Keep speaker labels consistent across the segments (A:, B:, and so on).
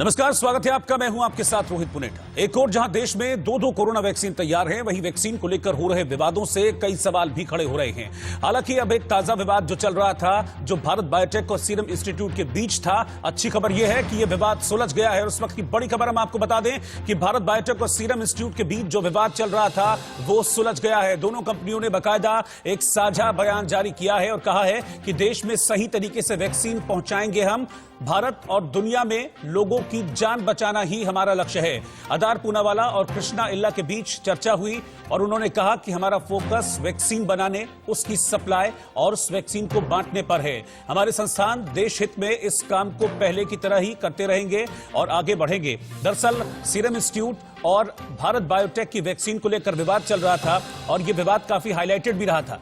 A: नमस्कार, स्वागत है आपका। मैं हूं आपके साथ रोहित पुनेठा। एक और जहां देश में दो कोरोना वैक्सीन तैयार है, वहीं वैक्सीन को लेकर हो रहे विवादों से कई सवाल भी खड़े हो रहे हैं। हालांकि अब एक ताजा विवाद जो चल रहा था, जो भारत बायोटेक और सीरम इंस्टीट्यूट के बीच था, अच्छी खबर यह है कि यह विवाद सुलझ गया है। और उस वक्त की बड़ी खबर हम आपको बता दें कि भारत बायोटेक और सीरम इंस्टीट्यूट के बीच जो विवाद चल रहा था वो सुलझ गया है। दोनों कंपनियों ने बाकायदा एक साझा बयान जारी किया है और कहा है कि देश में सही तरीके से वैक्सीन पहुंचाएंगे हम। भारत और दुनिया में लोगों की जान बचाना ही हमारा लक्ष्य है। अदार पूनावाला और कृष्णा इल्ला के बीच चर्चा हुई और उन्होंने कहा कि हमारा फोकस वैक्सीन बनाने, उसकी सप्लाई और उस वैक्सीन को बांटने पर है। हमारे संस्थान देश हित में इस काम को पहले की तरह ही करते रहेंगे और आगे बढ़ेंगे। दरअसल सीरम इंस्टीट्यूट और भारत बायोटेक की वैक्सीन को लेकर विवाद चल रहा था और यह विवाद काफी हाईलाइटेड भी रहा था।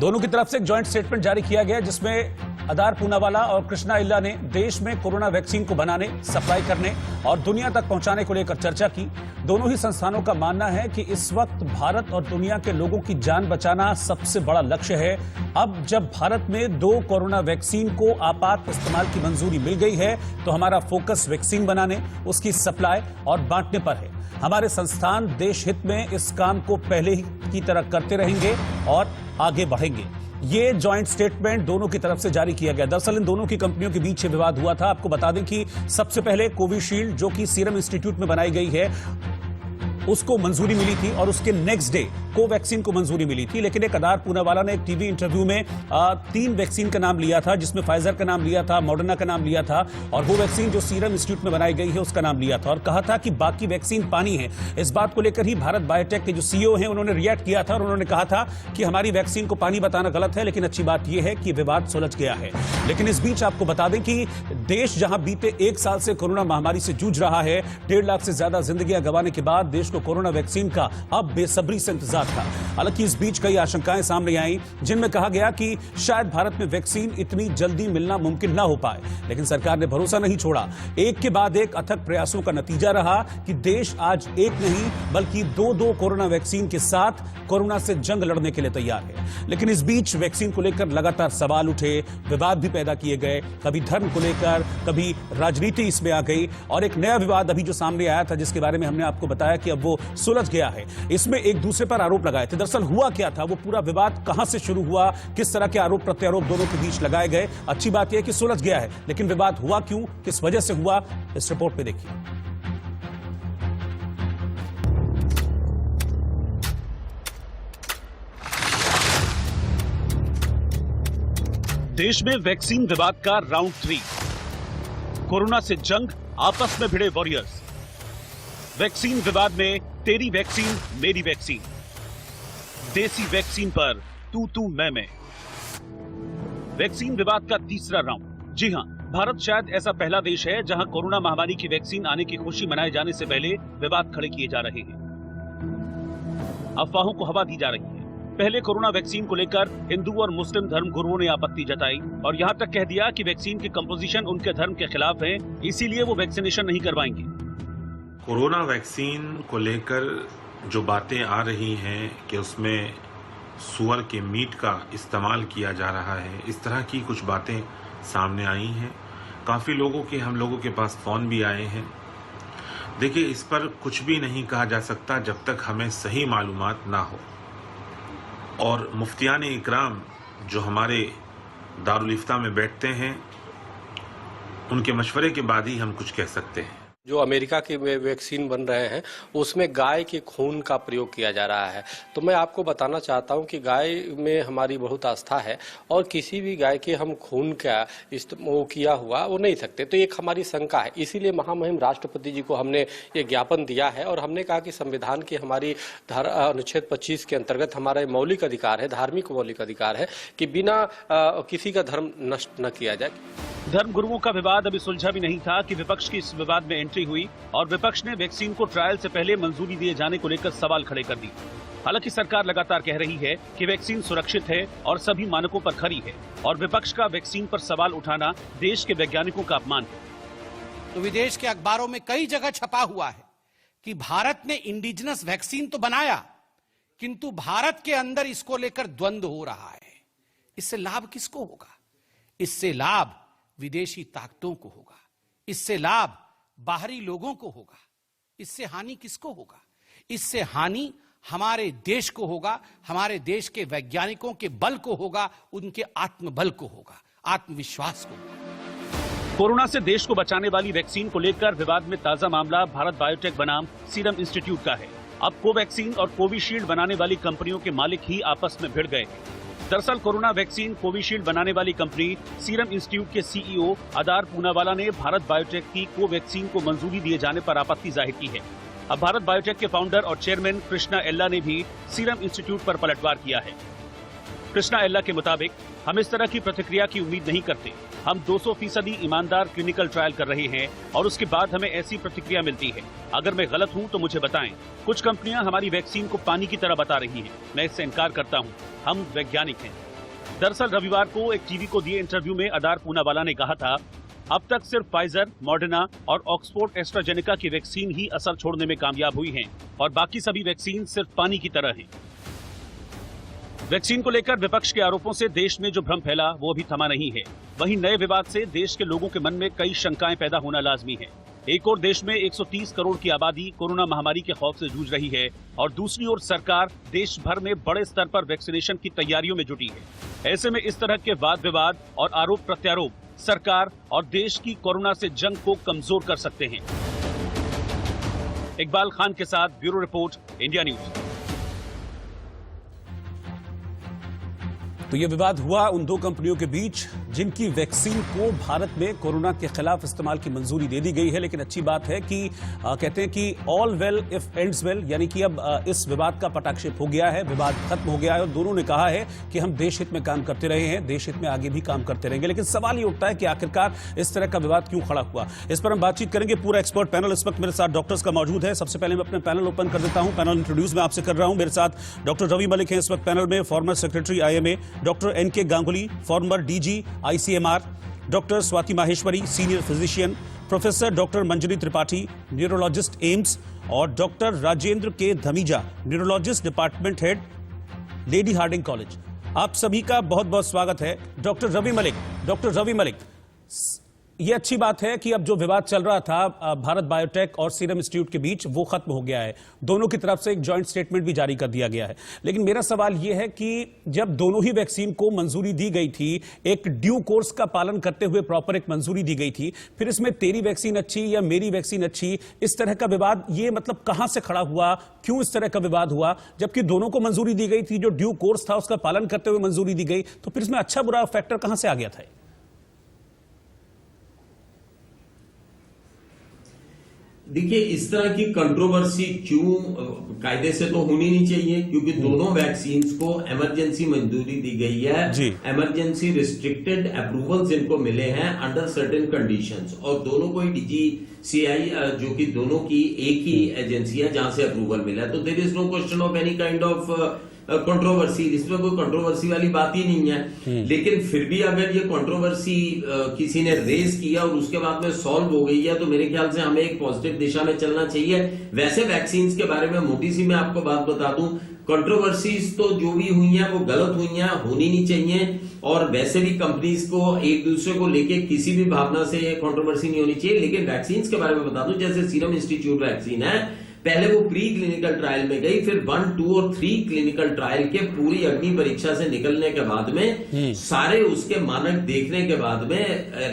A: दोनों की तरफ से एक जॉइंट स्टेटमेंट जारी किया गया जिसमें अदार पूनावाला और कृष्णा इल्ला ने देश में कोरोना वैक्सीन को बनाने, सप्लाई करने और दुनिया तक पहुंचाने को लेकर चर्चा की। दोनों ही संस्थानों का मानना है कि इस वक्त भारत और दुनिया के लोगों की जान बचाना सबसे बड़ा लक्ष्य है। अब जब भारत में 2 कोरोना वैक्सीन को आपात इस्तेमाल की मंजूरी मिल गई है तो हमारा फोकस वैक्सीन बनाने, उसकी सप्लाई और बांटने पर है। हमारे संस्थान देश हित में इस काम को पहले की तरह करते रहेंगे और आगे बढ़ेंगे। ये जॉइंट स्टेटमेंट दोनों की तरफ से जारी किया गया। दरअसल इन दोनों की कंपनियों के बीच विवाद हुआ था। आपको बता दें कि सबसे पहले कोविशील्ड, जो कि सीरम इंस्टीट्यूट में बनाई गई है, उसको मंजूरी मिली थी और उसके नेक्स्ट डे कोवैक्सीन को मंजूरी मिली थी। लेकिन एक अदार पूनावाला ने एक टीवी इंटरव्यू में 3 वैक्सीन का नाम लिया था, जिसमें फाइजर का नाम लिया था, मॉडर्ना का नाम लिया था और वो वैक्सीन जो सीरम इंस्टीट्यूट में बनाई गई है उसका नाम लिया था और कहा था कि बाकी वैक्सीन पानी है। इस बात को लेकर ही भारत बायोटेक के जो सीईओ हैं उन्होंने रिएक्ट किया था और उन्होंने कहा था कि हमारी वैक्सीन को पानी बताना गलत है। लेकिन अच्छी बात यह है कि विवाद सुलझ गया है। लेकिन इस बीच आपको बता दें कि देश जहां बीते 1 साल से कोरोना महामारी से जूझ रहा है, 1.5 लाख से ज्यादा जिंदगियां गंवाने के बाद देश को कोरोना वैक्सीन का अब बेसब्री से इंतजार था। हालांकि इस बीच कई आशंकाएं सामने आई जिनमें कहा गया कि शायद भारत में वैक्सीन इतनी जल्दी मिलना मुमकिन ना हो पाए। लेकिन सरकार ने भरोसा नहीं छोड़ा। एक के बाद एक अथक प्रयासों का नतीजा रहा कि देश आज एक नहीं बल्कि 2 कोरोना वैक्सीन के साथ कोरोना से जंग लड़ने के लिए तैयार है। लेकिन इस बीच वैक्सीन को लेकर लगातार सवाल उठे, विवाद भी पैदा किए गए। कभी धर्म को लेकर, कभी राजनीति इसमें आ गई और एक नया विवाद अभी जो सामने आया था जिसके बारे में हमने आपको बताया कि अब वो सुलझ गया है। इसमें एक दूसरे पर आरोप लगाए थे। दरअसल हुआ क्या था, वो पूरा विवाद कहां से शुरू हुआ, किस तरह के आरोप प्रत्यारोप दोनों के बीच लगाए गए। अच्छी बात यह है कि सुलझ गया है, लेकिन विवाद हुआ क्यों, किस वजह से हुआ, इस रिपोर्ट में देखिए। देश में वैक्सीन विवाद का राउंड 3। कोरोना से जंग, आपस में भिड़े वॉरियर्स। वैक्सीन विवाद में तेरी वैक्सीन मेरी वैक्सीन, देसी वैक्सीन पर तू मैं। वैक्सीन विवाद का तीसरा राउंड। जी हां, भारत शायद ऐसा पहला देश है जहां कोरोना महामारी की वैक्सीन आने की खुशी मनाए जाने से पहले विवाद खड़े किए जा रहे हैं। अफवाहों को हवा दी जा रही है। पहले कोरोना वैक्सीन को लेकर हिंदू और मुस्लिम धर्म गुरुओं ने आपत्ति जताई और यहां तक कह दिया कि वैक्सीन की कंपोजिशन उनके धर्म के खिलाफ है, इसीलिए वो वैक्सीनेशन नहीं करवाएंगे।
B: कोरोना वैक्सीन को लेकर जो बातें आ रही हैं कि उसमें सुअर के मीट का इस्तेमाल किया जा रहा है, इस तरह की कुछ बातें सामने आई हैं। काफ़ी लोगों के हम लोगों के पास फ़ोन भी आए हैं। देखिए, इस पर कुछ भी नहीं कहा जा सकता जब तक हमें सही मालूमात ना हो। और मुफ्तियान इकराम जो हमारे दारुल इफ्ता में बैठते हैं, उनके मशवरे के बाद ही हम कुछ कह सकते हैं।
C: जो अमेरिका के वैक्सीन बन रहे हैं उसमें गाय के खून का प्रयोग किया जा रहा है। तो मैं आपको बताना चाहता हूं कि गाय में हमारी बहुत आस्था है और किसी भी गाय के हम खून का वो किया हुआ वो नहीं सकते। तो एक हमारी शंका है, इसीलिए महामहिम राष्ट्रपति जी को हमने ये ज्ञापन दिया है और हमने कहा कि संविधान की हमारी अनुच्छेद 25 के अंतर्गत हमारा मौलिक अधिकार है, धार्मिक मौलिक अधिकार है कि बिना किसी का धर्म नष्ट न किया जाए।
A: धर्म गुरुओं का विवाद अभी सुलझा भी नहीं था कि विपक्ष की इस विवाद में एंट्री हुई और विपक्ष ने वैक्सीन को ट्रायल से पहले मंजूरी दिए जाने को लेकर सवाल खड़े कर दिए। हालांकि सरकार लगातार कह रही है कि वैक्सीन सुरक्षित है और सभी मानकों पर खरी है और विपक्ष का वैक्सीन पर सवाल उठाना देश के वैज्ञानिकों का अपमान है।
D: तो विदेश के अखबारों में कई जगह छपा हुआ है कि भारत ने इंडिजिनस वैक्सीन तो बनाया, किंतु भारत के अंदर इसको लेकर द्वंद्व हो रहा है। इससे लाभ किसको होगा? इससे लाभ विदेशी ताकतों को होगा, इससे लाभ बाहरी लोगों को होगा। इससे हानि किसको होगा? इससे हानि हमारे देश को होगा, हमारे देश के वैज्ञानिकों के बल को होगा, उनके आत्मबल को होगा, आत्मविश्वास को होगा।
A: कोरोना से देश को बचाने वाली वैक्सीन को लेकर विवाद में ताजा मामला भारत बायोटेक बनाम सीरम इंस्टीट्यूट का है। अब कोवैक्सीन और कोविशील्ड बनाने वाली कंपनियों के मालिक ही आपस में भिड़ गए हैं। दरअसल कोरोना वैक्सीन कोविशील्ड बनाने वाली कंपनी सीरम इंस्टीट्यूट के सीईओ आदार पूनावाला ने भारत बायोटेक की कोवैक्सीन को मंजूरी दिए जाने पर आपत्ति जाहिर की है। अब भारत बायोटेक के फाउंडर और चेयरमैन कृष्णा एल्ला ने भी सीरम इंस्टीट्यूट पर पलटवार किया है। कृष्णा एल्ला के मुताबिक हम इस तरह की प्रतिक्रिया की उम्मीद नहीं करते। हम 200% ईमानदार क्लिनिकल ट्रायल कर रहे हैं और उसके बाद हमें ऐसी प्रतिक्रिया मिलती है। अगर मैं गलत हूं तो मुझे बताएं। कुछ कंपनियां हमारी वैक्सीन को पानी की तरह बता रही हैं। मैं इससे इनकार करता हूं। हम वैज्ञानिक हैं। दरअसल रविवार को एक टीवी को दिए इंटरव्यू में आदार पूनावाला ने कहा था, अब तक सिर्फ फाइजर, मॉडर्ना और ऑक्सफोर्ड एस्ट्राजेनेका की वैक्सीन ही असर छोड़ने में कामयाब हुई हैं और बाकी सभी वैक्सीन सिर्फ पानी की तरह हैं। वैक्सीन को लेकर विपक्ष के आरोपों से देश में जो भ्रम फैला वो अभी थमा नहीं है। वहीं नए विवाद से देश के लोगों के मन में कई शंकाएं पैदा होना लाजमी है। एक और देश में 130 करोड़ की आबादी कोरोना महामारी के खौफ से जूझ रही है और दूसरी ओर सरकार देश भर में बड़े स्तर पर वैक्सीनेशन की तैयारियों में जुटी है। ऐसे में इस तरह के वाद विवाद और आरोप प्रत्यारोप सरकार और देश की कोरोना से जंग को कमजोर कर सकते हैं। इकबाल खान के साथ ब्यूरो रिपोर्ट, इंडिया न्यूज। तो ये विवाद हुआ उन दो कंपनियों के बीच जिनकी वैक्सीन को भारत में कोरोना के खिलाफ इस्तेमाल की मंजूरी दे दी गई है। लेकिन अच्छी बात है कि कहते हैं कि all well if ends well, यानी कि अब इस विवाद का पटाक्षेप हो गया है, विवाद खत्म हो गया है और दोनों ने कहा है कि हम देश हित में काम करते रहे हैं, देश हित में आगे भी काम करते रहेंगे। लेकिन सवाल ये उठता है कि आखिरकार इस तरह का विवाद क्यों खड़ा हुआ। इस पर हम बातचीत करेंगे। पूरा एक्सपर्ट पैनल इस वक्त मेरे साथ डॉक्टर्स का मौजूद है। सबसे पहले मैं अपने पैनल ओपन कर देता हूं। पैनल इंट्रोड्यूस मैं आपसे कर रहा हूं। मेरे साथ डॉक्टर रवि मलिक हैं इस वक्त पैनल में, former secretary IMA, doctor NK Ganguly, former DG ICMR, doctor Swati Maheshwari, senior physician, professor doctor Manjari Tripathi, neurologist AIIMS, और doctor Rajendra K Dhamija, neurologist department head, Lady Hardinge College. आप सभी का बहुत बहुत स्वागत है। डॉक्टर रवि मलिक, ये अच्छी बात है कि अब जो विवाद चल रहा था भारत बायोटेक और सीरम इंस्टीट्यूट के बीच वो खत्म हो गया है। दोनों की तरफ से एक जॉइंट स्टेटमेंट भी जारी कर दिया गया है। लेकिन मेरा सवाल ये है कि जब दोनों ही वैक्सीन को मंजूरी दी गई थी, एक ड्यू कोर्स का पालन करते हुए प्रॉपर एक मंजूरी दी गई थी, फिर इसमें तेरी वैक्सीन अच्छी या मेरी वैक्सीन अच्छी, इस तरह का विवाद ये मतलब कहां से खड़ा हुआ, क्यों इस तरह का विवाद हुआ? जबकि दोनों को मंजूरी दी गई थी, जो ड्यू कोर्स था उसका पालन करते हुए मंजूरी दी गई, तो फिर इसमें अच्छा बुरा फैक्टर कहां से आ गया था?
E: देखिए, इस तरह की कंट्रोवर्सी क्यों कायदे से तो होनी नहीं चाहिए, क्योंकि दोनों वैक्सीन्स को इमरजेंसी मंजूरी दी गई है। इमरजेंसी रिस्ट्रिक्टेड अप्रूवल्स इनको मिले हैं अंडर सर्टेन कंडीशंस, और दोनों को DGCI जो कि दोनों की एक ही एजेंसी है जहां से अप्रूवल मिला है। तो there is no question of any kind of controversy, इसमें कोई कंट्रोवर्सी वाली बात ही नहीं है। लेकिन फिर भी अगर ये कंट्रोवर्सी किसी ने रेज किया और उसके बाद में सॉल्व हो गई है, तो मेरे ख्याल से हमें एक पॉजिटिव दिशा में चलना चाहिए। वैसे वैक्सीन के बारे में मोटी सी मैं आपको बात बता दूं, कंट्रोवर्सीज तो जो भी हुई हैं वो गलत हुई हैं, होनी नहीं चाहिए। और वैसे भी कंपनीज को एक दूसरे को लेके किसी भी भावना से कंट्रोवर्सी नहीं होनी चाहिए। लेकिन वैक्सीन के बारे में बता दूं, जैसे सीरम इंस्टीट्यूट वैक्सीन है, पहले वो प्री क्लिनिकल ट्रायल में गई, फिर 1, 2 और 3 क्लिनिकल ट्रायल के पूरी अग्नि परीक्षा से निकलने के बाद में सारे उसके मानक देखने के बाद में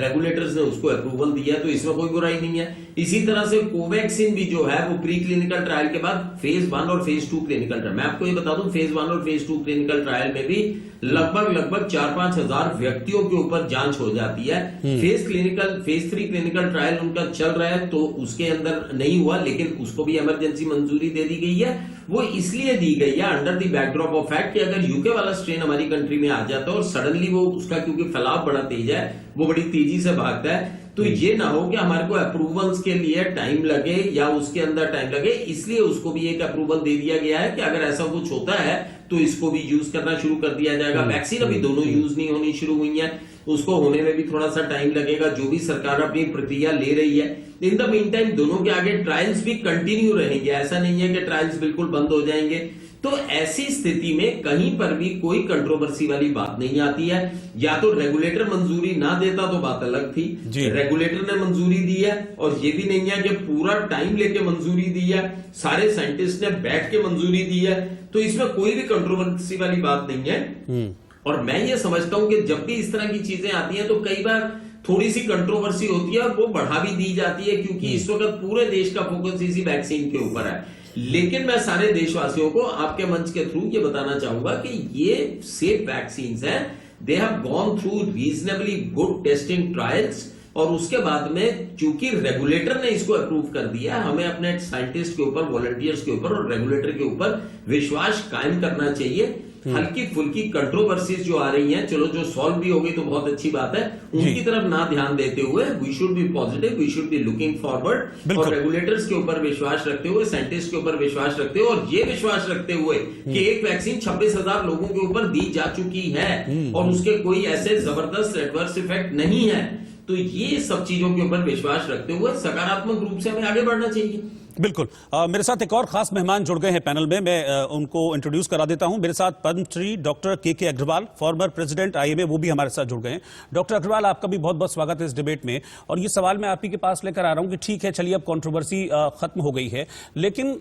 E: रेगुलेटर्स ने उसको अप्रूवल दिया, तो इसमें कोई बुराई नहीं है। इसी तरह से कोवैक्सीन भी जो है वो प्री क्लिनिकल ट्रायल के बाद फेज 1 और फेज 2 क्लिनिकल ट्रायल, मैं आपको ये बता दूं, फेज 1 और फेज 2 क्लिनिकल ट्रायल में भी लगभग 4-5 हजार व्यक्तियों के ऊपर जांच हो जाती है। फेज 3 क्लिनिकल ट्रायल उनका चल रहा है, तो उसके अंदर नहीं हुआ, लेकिन उसको भी इमरजेंसी मंजूरी दे दी गई है। वो इसलिए दी गई है under the backdrop of fact कि अगर यूके वाला स्ट्रेन हमारी कंट्री में आ जाता है और सडनली वो उसका, क्योंकि फैलाव बड़ा तेज है, वो बड़ी तेजी से भागता है, तो ये ना हो कि हमारे को अप्रूवल्स के लिए टाइम लगे या उसके अंदर टाइम लगे। इसलिए उसको भी एक अप्रूवल दे दिया गया है कि अगर ऐसा कुछ होता है तो इसको भी यूज करना शुरू कर दिया जाएगा। वैक्सीन अभी दोनों यूज नहीं होनी शुरू हुई है, उसको होने में भी थोड़ा सा टाइम लगेगा, जो भी सरकार अपनी प्रक्रिया ले रही है। इन द मीन टाइम दोनों के आगे ट्रायल्स भी कंटिन्यू रहेंगे, ऐसा नहीं है कि ट्रायल्स बिल्कुल बंद हो जाएंगे। तो ऐसी स्थिति में कहीं पर भी कोई कंट्रोवर्सी वाली बात नहीं आती है। या तो रेगुलेटर मंजूरी ना देता तो बात अलग थी, रेगुलेटर ने मंजूरी दी है, और ये भी नहीं है कि पूरा टाइम लेके मंजूरी दी है, सारे साइंटिस्ट ने बैठ के मंजूरी दी है, तो इसमें कोई भी कंट्रोवर्सी वाली बात नहीं है। और मैं ये समझता हूं कि जब भी इस तरह की चीजें आती हैं तो कई बार थोड़ी सी कंट्रोवर्सी होती है और वो बढ़ा भी दी जाती है, क्योंकि इस वक्त पूरे देश का फोकस इसी वैक्सीन के ऊपर है। लेकिन मैं सारे देशवासियों को आपके मंच के थ्रू ये बताना चाहूंगा कि ये सेफ वैक्सीन हैं, they have gone through reasonably good testing trials, और उसके बाद में चूंकि रेगुलेटर ने इसको अप्रूव कर दिया, हमें अपने साइंटिस्ट के ऊपर, वॉलंटियर्स के ऊपर और रेगुलेटर के ऊपर विश्वास कायम करना चाहिए। हल्की फुल्की कंट्रोवर्सीज जो आ रही हैं, चलो जो सॉल्व भी हो गई तो बहुत अच्छी बात है, उनकी तरफ ना ध्यान देते हुए we should be positive, we should be looking forward, और रेगुलेटर्स के ऊपर विश्वास रखते हुए, साइंटिस्ट के ऊपर विश्वास रखते हुए, और ये विश्वास रखते हुए कि एक वैक्सीन 26,000 लोगों के ऊपर दी जा चुकी है और उसके कोई ऐसे जबरदस्त एडवर्स इफेक्ट नहीं है, तो ये सब चीजों के ऊपर विश्वास रखते हुए सकारात्मक रूप से हमें आगे बढ़ना चाहिए।
A: बिल्कुल। मेरे साथ एक और खास मेहमान जुड़ गए हैं पैनल में, मैं उनको इंट्रोड्यूस करा देता हूं। मेरे साथ पद्मश्री डॉक्टर के अग्रवाल, फॉर्मर प्रेसिडेंट आईएमए, वो भी हमारे साथ जुड़ गए हैं। डॉक्टर अग्रवाल, आपका भी बहुत बहुत स्वागत है इस डिबेट में। और ये सवाल मैं आप ही के पास लेकर आ रहा हूं कि ठीक है, चलिए अब कंट्रोवर्सी खत्म हो गई है, लेकिन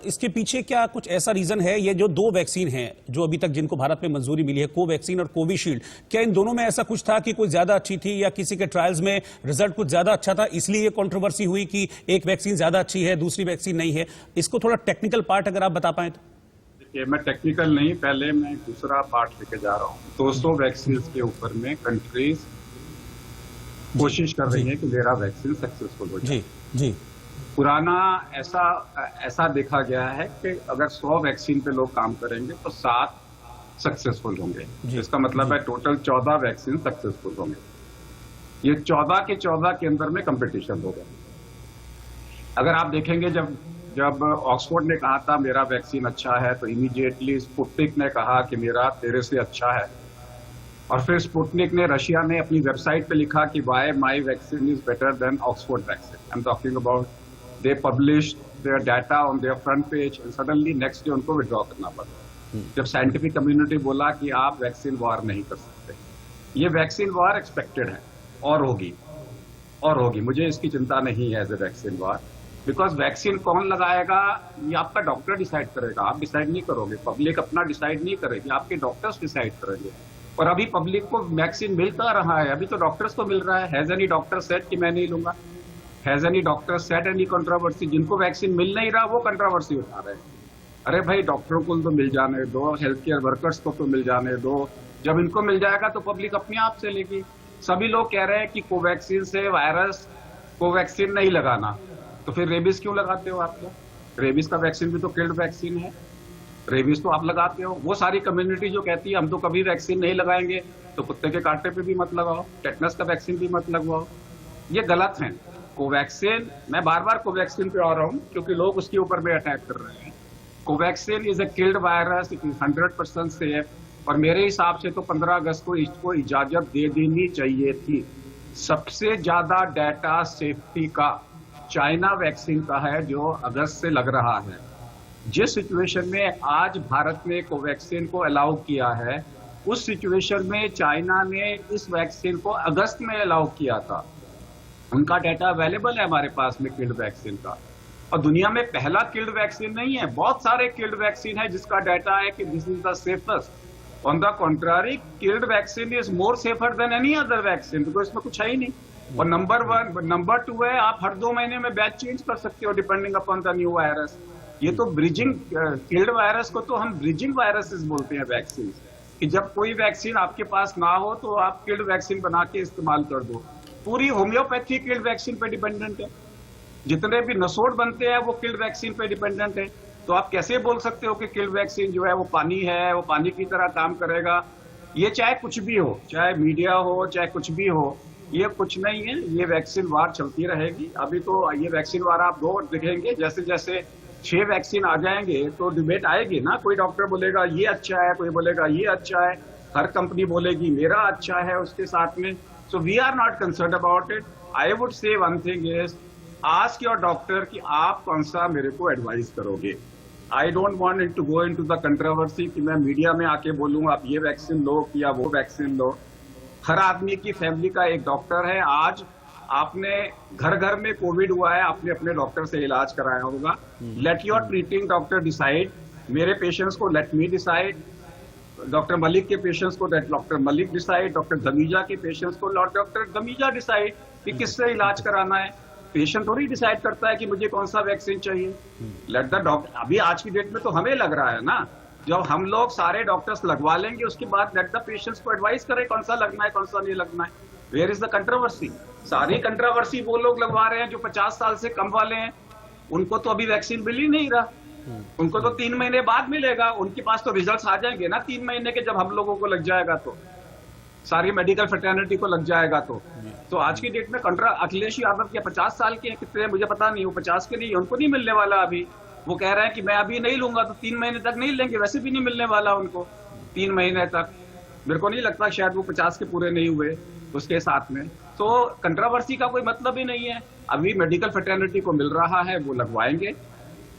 A: इसके पीछे क्या कुछ ऐसा रीजन है? ये जो दो वैक्सीन हैं जो अभी तक जिनको भारत में मंजूरी मिली है, कोवैक्सीन और कोविशील्ड, क्या इन दोनों में ऐसा कुछ था कि कोई ज्यादा अच्छी थी या किसी के ट्रायल्स में रिजल्ट कुछ ज्यादा अच्छा था, इसलिए ये कंट्रोवर्सी हुई कि एक वैक्सीन ज्यादा अच्छी है, दूसरी वैक्सीन नहीं है? इसको थोड़ा टेक्निकल पार्ट अगर आप बता पाएं तो।
F: देखिए, मैं टेक्निकल नहीं, पहले मैं दूसरा पार्ट लेके जा रहा हूँ। 200 वैक्सीन के ऊपर में कंट्रीज कोशिश कर रही है कि मेरा वैक्सीन सक्सेसफुल हो जाए।
A: जी।
F: पुराना ऐसा देखा गया है कि अगर 100 वैक्सीन पे लोग काम करेंगे तो 7 सक्सेसफुल होंगे। इसका मतलब है टोटल 14 वैक्सीन सक्सेसफुल होंगे। ये 14 के 14 के अंदर में कंपटीशन होगा। अगर आप देखेंगे, जब ऑक्सफोर्ड ने कहा था मेरा वैक्सीन अच्छा है, तो इमीडिएटली स्पुतनिक ने कहा कि मेरा तेरे से अच्छा है, और फिर स्पुतनिक ने, रशिया ने अपनी वेबसाइट पे लिखा कि why my vaccine is better than Oxford vaccine. I am talking about, they published their data on their front page and suddenly next day उनको विड्रॉ करना पड़ा, जब साइंटिफिक कम्युनिटी बोला कि आप वैक्सीन वॉर नहीं कर सकते। ये वैक्सीन वॉर एक्सपेक्टेड है और होगी, मुझे इसकी चिंता नहीं है as a vaccine war, because vaccine कौन लगाएगा ये आपका डॉक्टर डिसाइड करेगा, आप डिसाइड नहीं करोगे, पब्लिक अपना डिसाइड नहीं करेगी, आपके डॉक्टर्स डिसाइड करेंगे। और अभी पब्लिक को वैक्सीन मिलता रहा है, अभी तो डॉक्टर्स को मिल रहा है। हैज एनी डॉक्टर सेड कि मैं नहीं लूंगा? Has any doctor said any controversy? जिनको वैक्सीन मिल नहीं रहा वो कंट्रोवर्सी उठा रहे हैं। अरे भाई, डॉक्टरों को तो मिल जाने दो, हेल्थ केयर वर्कर्स को तो मिल जाने दो, जब इनको मिल जाएगा तो पब्लिक अपने आप से लेगी। सभी लोग कह रहे हैं कि कोवैक्सीन से वायरस, कोवैक्सीन नहीं लगाना, तो फिर रेबीज क्यों लगाते हो आप लोग? रेबीज का वैक्सीन भी तो किल्ड वैक्सीन है, रेबीज तो आप लगाते हो। वो सारी कम्युनिटी जो कहती है हम तो कभी वैक्सीन नहीं लगाएंगे, तो कुत्ते के कांटे पे भी मत लगाओ, टेटनस का वैक्सीन भी मत लगवाओ, ये गलत है। कोवैक्सीन, मैं बार बार कोवैक्सीन पे आ रहा हूँ क्योंकि लोग उसके ऊपर भी अटैक कर रहे हैं। Covaxin is a killed virus, it is 100% safe, और मेरे हिसाब से तो 15 अगस्त को इसको इजाजत दे देनी चाहिए थी। सबसे ज्यादा डाटा सेफ्टी का चाइना वैक्सीन का है जो अगस्त से लग रहा है। जिस सिचुएशन में आज भारत ने कोवैक्सीन को अलाउ किया है, उस सिचुएशन में चाइना ने इस वैक्सीन को अगस्त में अलाउ किया था। उनका डाटा अवेलेबल है हमारे पास में किल्ड वैक्सीन का, और दुनिया में पहला किल्ड वैक्सीन नहीं है, बहुत सारे किल्ड वैक्सीन है जिसका डाटा है कि this is the safest. On the contrary, killed vaccine is more safer than any other vaccine, because इसमें कुछ है ही नहीं। और नंबर 2 है, आप हर 2 महीने में बैच चेंज कर सकते हो depending upon the new virus. ये तो ब्रिजिंग, किल्ड वायरस को तो हम ब्रिजिंग वायरसेस बोलते हैं वैक्सीन, कि जब कोई वैक्सीन आपके पास ना हो तो आप किल्ड वैक्सीन बना के इस्तेमाल कर दो। पूरी होम्योपैथी किल्ड वैक्सीन पे डिपेंडेंट है, जितने भी नसोड बनते हैं वो किल्ड वैक्सीन पे डिपेंडेंट है। तो आप कैसे बोल सकते हो कि किल्ड वैक्सीन जो है वो पानी है, वो पानी की तरह काम करेगा? ये चाहे कुछ भी हो, चाहे मीडिया हो, चाहे कुछ भी हो, ये कुछ नहीं है। ये वैक्सीन वार चलती रहेगी। अभी तो ये वैक्सीन वार आप दो देखेंगे, जैसे जैसे 6 वैक्सीन आ जाएंगे तो डिबेट आएगी ना। कोई डॉक्टर बोलेगा ये अच्छा है, कोई बोलेगा ये अच्छा है, हर कंपनी बोलेगी मेरा अच्छा है उसके साथ में। So we are not concern about it. I would say one thing is, ask your doctor कि आप कौन सा मेरे को एडवाइस करोगे। I don't want to go into the controversy कि मैं मीडिया में आके बोलूं आप ये वैक्सीन लो या वो वैक्सीन लो। हर आदमी की फैमिली का एक डॉक्टर है। आज आपने घर घर में कोविड हुआ है, आपने अपने डॉक्टर से इलाज कराया होगा। Let your treating doctor decide. मेरे पेशेंट्स को let me decide, doctor Malik के पेशेंट्स को डॉक्टर मलिक डिसाइड, डॉक्टर गमीजा के पेशेंट्स को डॉक्टर गमीजा डिसाइड कि किससे इलाज कराना है। पेशेंट थोड़ी डिसाइड करता है कि मुझे कौन सा वैक्सीन चाहिए। Let the doctor. अभी आज की डेट में तो हमें लग रहा है ना, जब हम लोग सारे डॉक्टर्स लगवा लेंगे उसके बाद लेट द पेशेंट्स को एडवाइस करें कौन सा लगना है कौन सा नहीं लगना है। Where is the controversy? सारी कंट्रोवर्सी वो लोग लगवा रहे हैं जो 50 साल से कम वाले हैं। उनको तो अभी वैक्सीन मिल ही नहीं रहा, उनको तो 3 महीने बाद मिलेगा। उनके पास तो रिजल्ट्स आ जाएंगे ना 3 महीने के, जब हम लोगों को लग जाएगा तो, सारी मेडिकल फ्रेटर्निटी को लग जाएगा तो आज की डेट में अखिलेश यादव के 50 साल के कितने मुझे पता नहीं, वो 50 के नहीं, उनको नहीं मिलने वाला अभी। वो कह रहे हैं कि मैं अभी नहीं लूंगा तो 3 महीने तक नहीं लेंगे, वैसे भी नहीं मिलने वाला उनको 3 महीने तक। मेरे को नहीं लगता शायद वो 50 के पूरे नहीं हुए उसके साथ में। तो कंट्रोवर्सी का कोई मतलब ही नहीं है। अभी मेडिकल फ्रेटर्निटी को मिल रहा है, वो लगवाएंगे।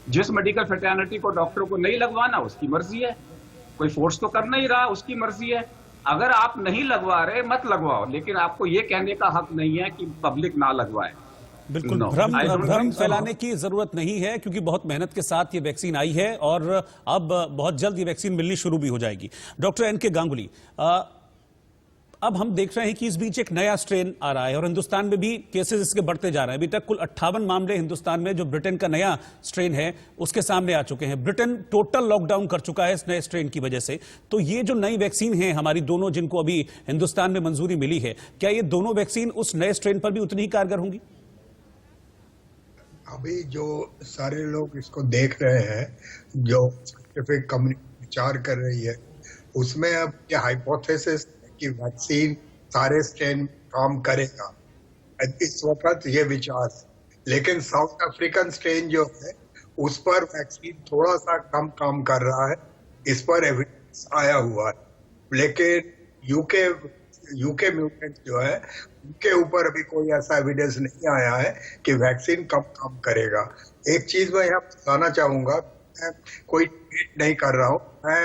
F: जिस मेडिकल फ्रेटर्निटी को डॉक्टर को नहीं लगवाना उसकी मर्जी है, कोई फोर्स तो कर नहीं रहा, उसकी मर्जी है। अगर आप नहीं लगवा रहे मत लगवाओ, लेकिन आपको ये कहने का हक नहीं है कि पब्लिक ना लगवाए।
A: बिल्कुल
F: No,
A: भ्रम
F: I don't
A: भ्रम
F: think so.
A: फैलाने की जरूरत नहीं है, क्योंकि बहुत मेहनत के साथ ये वैक्सीन आई है और अब बहुत जल्द ये वैक्सीन मिलनी शुरू भी हो जाएगी। Doctor NK. गांगुली, अब हम देख रहे हैं कि इस बीच एक नया स्ट्रेन आ रहा है और हिंदुस्तान में भी केसेस इसके बढ़ते जा रहे हैं। अभी तक कुल 58 मामले हिंदुस्तान में जो ब्रिटेन का नया स्ट्रेन है उसके सामने आ चुके हैं। ब्रिटेन टोटल लॉकडाउन कर चुका है इस नए स्ट्रेन की वजह से। तो ये जो नई वैक्सीन है हमारी दोनों, जिनको अभी हिंदुस्तान में मंजूरी मिली है, क्या ये दोनों वैक्सीन उस नए स्ट्रेन पर भी उतनी ही कारगर होंगी?
G: अभी जो सारे लोग इसको देख रहे हैं, जो साइंटिफिक कम्युनिटी विचार कर रही है, उसमें अब ये हाइपोथेसिस कि वैक्सीन सारे स्ट्रेन काम करेगा, इस वक्त ये विचार है। लेकिन साउथ अफ्रीकन स्ट्रेन जो है उस पर वैक्सीन थोड़ा सा कम काम कर रहा है, इस पर एविडेंस आया हुआ है। लेकिन यूके म्यूटेंट जो है उनके ऊपर अभी कोई ऐसा एविडेंस नहीं आया है कि वैक्सीन कम काम करेगा। एक चीज मैं यहाँ बताना चाहूंगा, मैं कोई ट्वीट नहीं कर रहा हूँ, मैं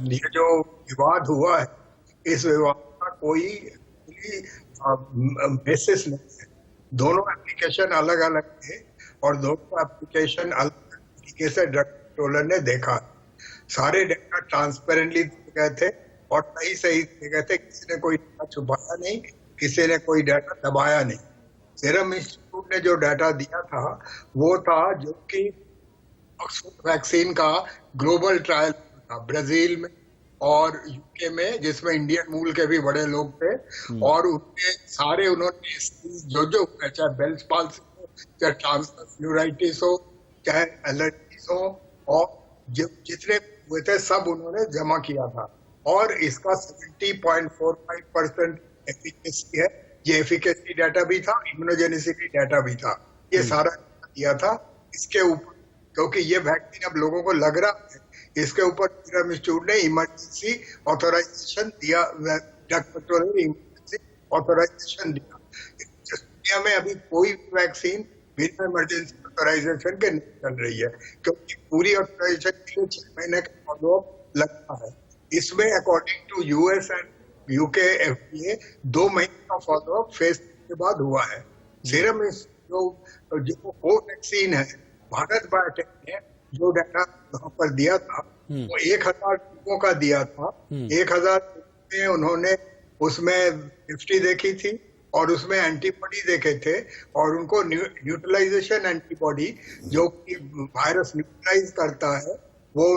G: ये जो विवाद हुआ है इस विवाद का कोई बेसिस नहीं है। दोनों एप्लीकेशन अलग अलग थे और दोनों एप्लीकेशन अलग तरीके से ड्रग कंट्रोलर ने देखा। सारे डेटा ट्रांसपेरेंटली दिए गए थे और सही दिए गए थे। किसी ने कोई डेटा छुपाया नहीं, किसी ने कोई डाटा दबाया नहीं। सीरम इंस्टीट्यूट ने जो डाटा दिया था वो था जो कि ऑक्सफोर्ड वैक्सीन का ग्लोबल ट्रायल था ब्राजील में और यूके में, जिसमें इंडियन मूल के भी बड़े लोग थे। और उनके सारे उन्होंने जो चाहे बेल्स पाल्सी हो, चाहे ट्रांसवर्स न्यूराइटिस हो, चाहे एलर्जीज हो, और जितने हुए थे सब उन्होंने जमा किया था। और इसका 70.45% एफिकेसी है। ये एफिकेसी डाटा भी था, इम्यूनोजेनिसिटी डाटा भी था, ये सारा दिया था। इसके ऊपर क्योंकि ये वैक्सीन अब लोगों को लग रहा है, इसके ऊपर सीरम इंस्टीट्यूट ने इमरजेंसी ऑथराइजेशन दिया, ड्रग कंट्रोलर इमरजेंसी ऑथराइजेशन दिया। दुनिया में अभी कोई वैक्सीन बिना इमरजेंसी ऑथराइजेशन के नहीं चल रही है, क्योंकि पूरी ऑथराइजेशन के लिए 6 महीने का फॉलोअप लगता है। इसमें according to US and UK FDA 2 महीने का फॉलोअप फेज के बाद हुआ है। सीरम जो कोवैक्सीन है, भारत बायोटेक ने जो डाटा वहां पर दिया था वो 1000 लोगों का दिया था। 1000 में उन्होंने उसमें निफ्टी देखी थी और उसमें एंटीबॉडी देखे थे, और उनको न्यूट्रलाइजेशन एंटीबॉडी जो कि वायरस न्यूट्रलाइज करता है वो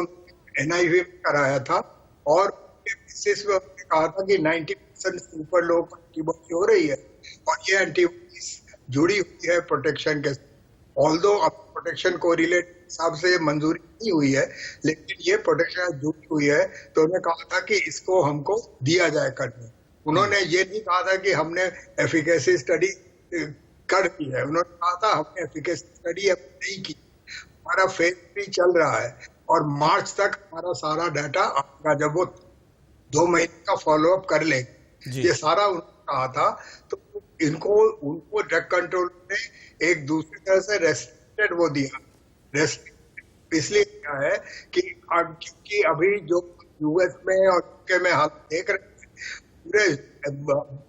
G: NIV में कराया था। और बेसिस में उन्होंने कहा था कि 90% से ऊपर लोगों को एंटीबॉडी हो रही है और ये एंटीबॉडी जुड़ी हुई है प्रोटेक्शन के। ऑल्दो अब प्रोटेक्शन को रिलेट हिसाब से मंजूरी नहीं हुई है, लेकिन ये प्रोटेक्शन जुड़ी हुई है, तो उन्होंने कहा था कि इसको हमको दिया जाए करने। उन्होंने ये नहीं कहा था कि हमने एफिकेसी स्टडी कर दी है, उन्होंने कहा था हमने एफिकेसी स्टडी अब नहीं की, हमारा फेज 3 चल रहा है और मार्च तक हमारा सारा डाटा आएगा जब वो 2 महीने का फॉलोअप कर ले। ये सारा उन्होंने कहा था। तो उनको ड्रग कंट्रोल ने एक दूसरी तरह से रेस्ट्रिक्टेड वो दिया, इसलिए क्या है कि क्योंकि अभी जो यूएस में और यूके में हाल देख रहे हैं, पूरे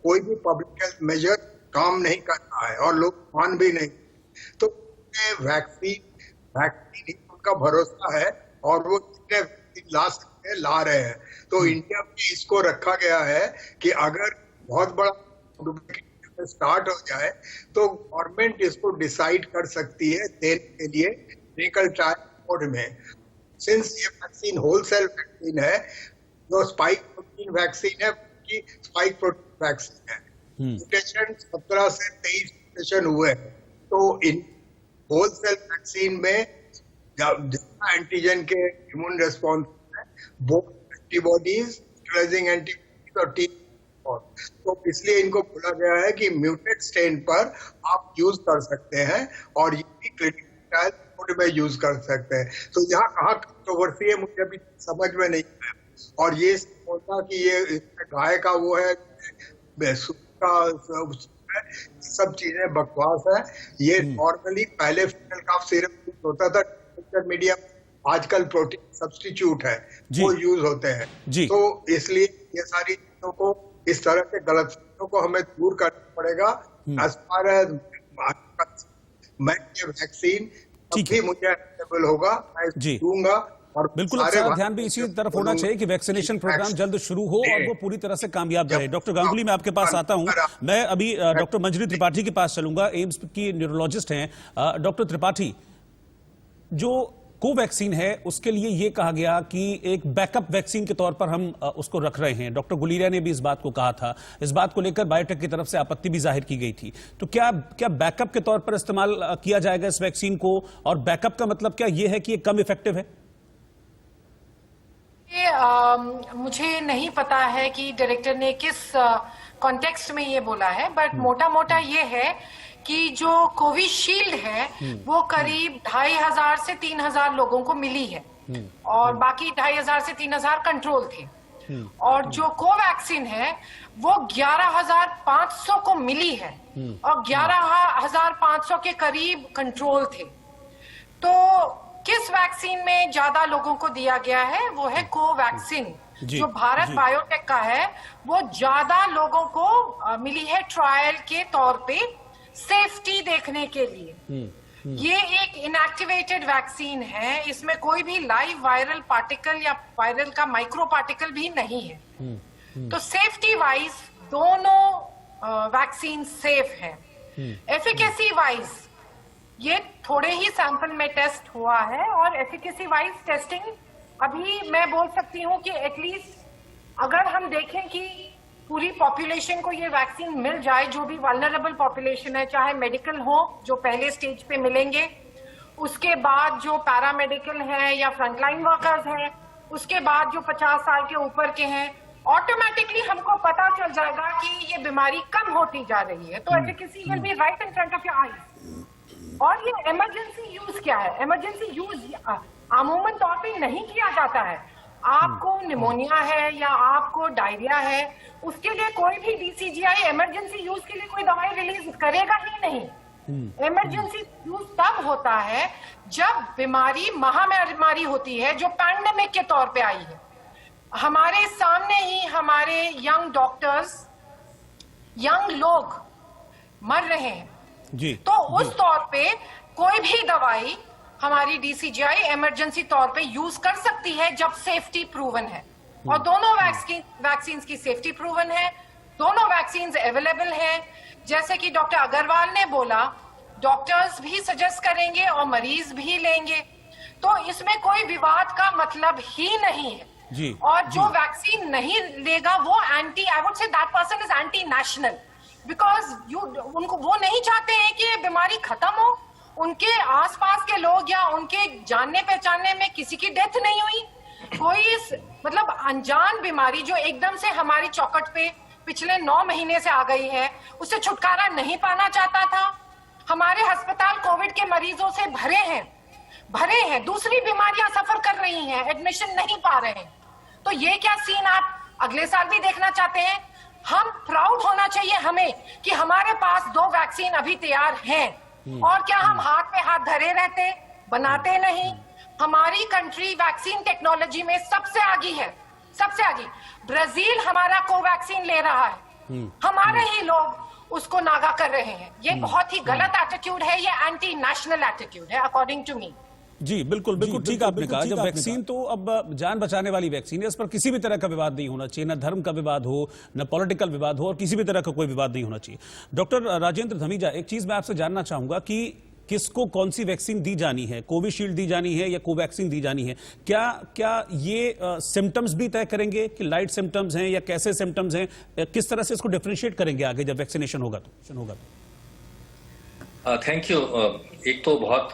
G: कोई भी पब्लिक हेल्थ मेजर काम नहीं कर रहा है और लोग मान भी नहीं, तो वैक्सीन का भरोसा है और वो जितने वैक्सीन ला सकते हैं ला रहे हैं। तो इंडिया में इसको रखा गया है कि अगर बहुत बड़ा स्टार्ट हो जाए तो गवर्नमेंट इसको डिसाइड कर सकती है देने के लिए क्लिनिकल ट्रायल मोड में। सिंस ये वैक्सीन होलसेल वैक्सीन है, जो स्पाइक प्रोटीन वैक्सीन है कि स्पाइक प्रोटीन वैक्सीन है, म्यूटेशन 17 से 23 म्यूटेशन हुए हैं। तो इन होलसेल वैक्सीन में जितना एंटीजन के इम्यून रिस्पॉन्स है, वो एंटीबॉडीज, न्यूट्रलाइजिंग एंटीबॉडीज और टी, तो इसलिए इनको बोला गया है कि म्यूटेड स्ट्रेन पर आप यूज कर सकते हैं और ये भी क्लिनिकल ट्रायल मोड में यूज कर सकते हैं। तो यहाँ कहाँ कंट्रोवर्सी है मुझे अभी समझ में नहीं आया। और ये बोलना कि ये गाय का वो है, सब चीजें बकवास है। ये नॉर्मली पहले फीनल कफ सिरप होता था मीडिया, आजकल प्रोटीन सब्स्टिट्यूट है वो यूज होते हैं। तो इसलिए ये सारी चीजों को, इस तरह के गलत चीजों को हमें दूर करना पड़ेगा। एज फार एज मैं ये वैक्सीन भी मुझे अवेलेबल होगा, मैं दूंगा। और
A: बिल्कुल, आपका ध्यान भी इसी तरफ होना चाहिए कि वैक्सीनेशन प्रोग्राम जल्द शुरू हो और वो पूरी तरह से कामयाब रहे। डॉक्टर गांगुली, मैं आपके पास आता हूं। मैं अभी डॉक्टर मंजरी त्रिपाठी के पास चलूंगा, एम्स की न्यूरोलॉजिस्ट हैं। डॉक्टर त्रिपाठी, जो कोवैक्सीन है उसके लिए ये कहा गया कि एक बैकअप वैक्सीन के तौर पर हम उसको रख रहे हैं। डॉक्टर गुलेरिया ने भी इस बात को कहा था। इस बात को लेकर बायोटेक की तरफ से आपत्ति भी जाहिर की गई थी। तो क्या बैकअप के तौर पर इस्तेमाल किया जाएगा इस वैक्सीन को, और बैकअप का मतलब क्या ये है कि ये कम इफेक्टिव है?
H: मुझे नहीं पता है कि डायरेक्टर ने किस कॉन्टेक्स्ट में ये बोला है, बट मोटा मोटा ये है कि जो कोविशील्ड है वो करीब 2500 से 3000 लोगों को मिली है और बाकी 2500 से 3000 कंट्रोल थे। और जो कोवैक्सीन है वो 11500 को मिली है और 11500 के करीब कंट्रोल थे। तो किस वैक्सीन में ज्यादा लोगों को दिया गया है वो है कोवैक्सीन, जो भारत बायोटेक का है। वो ज्यादा लोगों को मिली है ट्रायल के तौर पे, सेफ्टी देखने के लिए। ये एक इनएक्टिवेटेड वैक्सीन है, इसमें कोई भी लाइव वायरल पार्टिकल या वायरल का माइक्रो पार्टिकल भी नहीं है। तो सेफ्टी वाइज दोनों वैक्सीन सेफ है। एफिकेसी वाइज ये थोड़े ही सैंपल में टेस्ट हुआ है और एफिकेसी वाइज टेस्टिंग अभी मैं बोल सकती हूँ कि एटलीस्ट अगर हम देखें कि पूरी पॉपुलेशन को ये वैक्सीन मिल जाए, जो भी वल्नरेबल पॉपुलेशन है, चाहे मेडिकल हो जो पहले स्टेज पे मिलेंगे, उसके बाद जो पैरामेडिकल है या फ्रंटलाइन वर्कर्स हैं, उसके बाद जो 50 साल के ऊपर के हैं, ऑटोमेटिकली हमको पता चल जाएगा कि ये बीमारी कम होती जा रही है। तो efficacy will be right in front of your eyes. और ये इमरजेंसी यूज क्या है? इमरजेंसी यूज अमूमन तौर पे नहीं किया जाता है। आपको निमोनिया है या आपको डायरिया है, उसके लिए कोई भी डीसीजीआई इमरजेंसी यूज के लिए कोई दवाई रिलीज करेगा ही नहीं। इमरजेंसी यूज तब होता है जब बीमारी महामारी होती है, जो पैंडेमिक के तौर पे आई है। हमारे सामने ही हमारे यंग डॉक्टर्स, यंग लोग मर रहे हैं। तो उस तौर पे कोई भी दवाई हमारी डीसीजीआई इमरजेंसी तौर पे यूज कर सकती है जब सेफ्टी प्रूवन है। और दोनों वैक्सीन की सेफ्टी प्रूवन है, दोनों वैक्सीन अवेलेबल है। जैसे कि डॉक्टर अग्रवाल ने बोला, डॉक्टर्स भी सजेस्ट करेंगे और मरीज भी लेंगे, तो इसमें कोई विवाद का मतलब ही नहीं है। और जो वैक्सीन नहीं लेगा वो anti, I would say that person is anti national, because उनको वो नहीं चाहते हैं कि ये बीमारी खत्म हो। उनके आसपास के लोग या उनके जानने पहचानने में किसी की डेथ नहीं हुई। कोई मतलब अनजान बीमारी जो एकदम से हमारी चौखट पे पिछले 9 महीने से आ गई है, उससे छुटकारा नहीं पाना चाहता था। हमारे अस्पताल कोविड के मरीजों से भरे हैं, दूसरी बीमारियां सफर कर रही हैं, एडमिशन नहीं पा रहे हैं। तो ये क्या सीन आप अगले साल भी देखना चाहते हैं? हम प्राउड होना चाहिए हमें कि हमारे पास 2 वैक्सीन अभी तैयार हैं। और क्या हम हाथ पे हाथ धरे रहते, बनाते नहीं? हमारी कंट्री वैक्सीन टेक्नोलॉजी में सबसे आगे है, सबसे आगे। ब्राजील हमारा कोवैक्सीन ले रहा है, हमारे ही लोग उसको नागा कर रहे हैं। ये बहुत ही गलत एटीट्यूड है, ये एंटी नेशनल एटीट्यूड है अकॉर्डिंग टू मी।
A: जी बिल्कुल बिल्कुल ठीक आपने कहा। जब वैक्सीन तो अब जान बचाने वाली वैक्सीन है, इस पर किसी भी तरह का विवाद नहीं होना चाहिए, न धर्म का विवाद हो, न पॉलिटिकल विवाद हो, और किसी भी तरह का कोई विवाद नहीं होना चाहिए। डॉक्टर राजेंद्र धमीजा, एक चीज मैं आपसे जानना चाहूंगा कि किसको कौन सी वैक्सीन दी जानी है, कोविशील्ड दी जानी है या कोवैक्सीन दी जानी है? क्या ये सिम्टम्स भी तय करेंगे कि लाइट सिम्टम्स हैं या कैसे सिम्टम्स हैं? किस तरह से इसको डिफरेंशिएट करेंगे आगे जब वैक्सीनेशन होगा तो?
I: Thank you. एक तो बहुत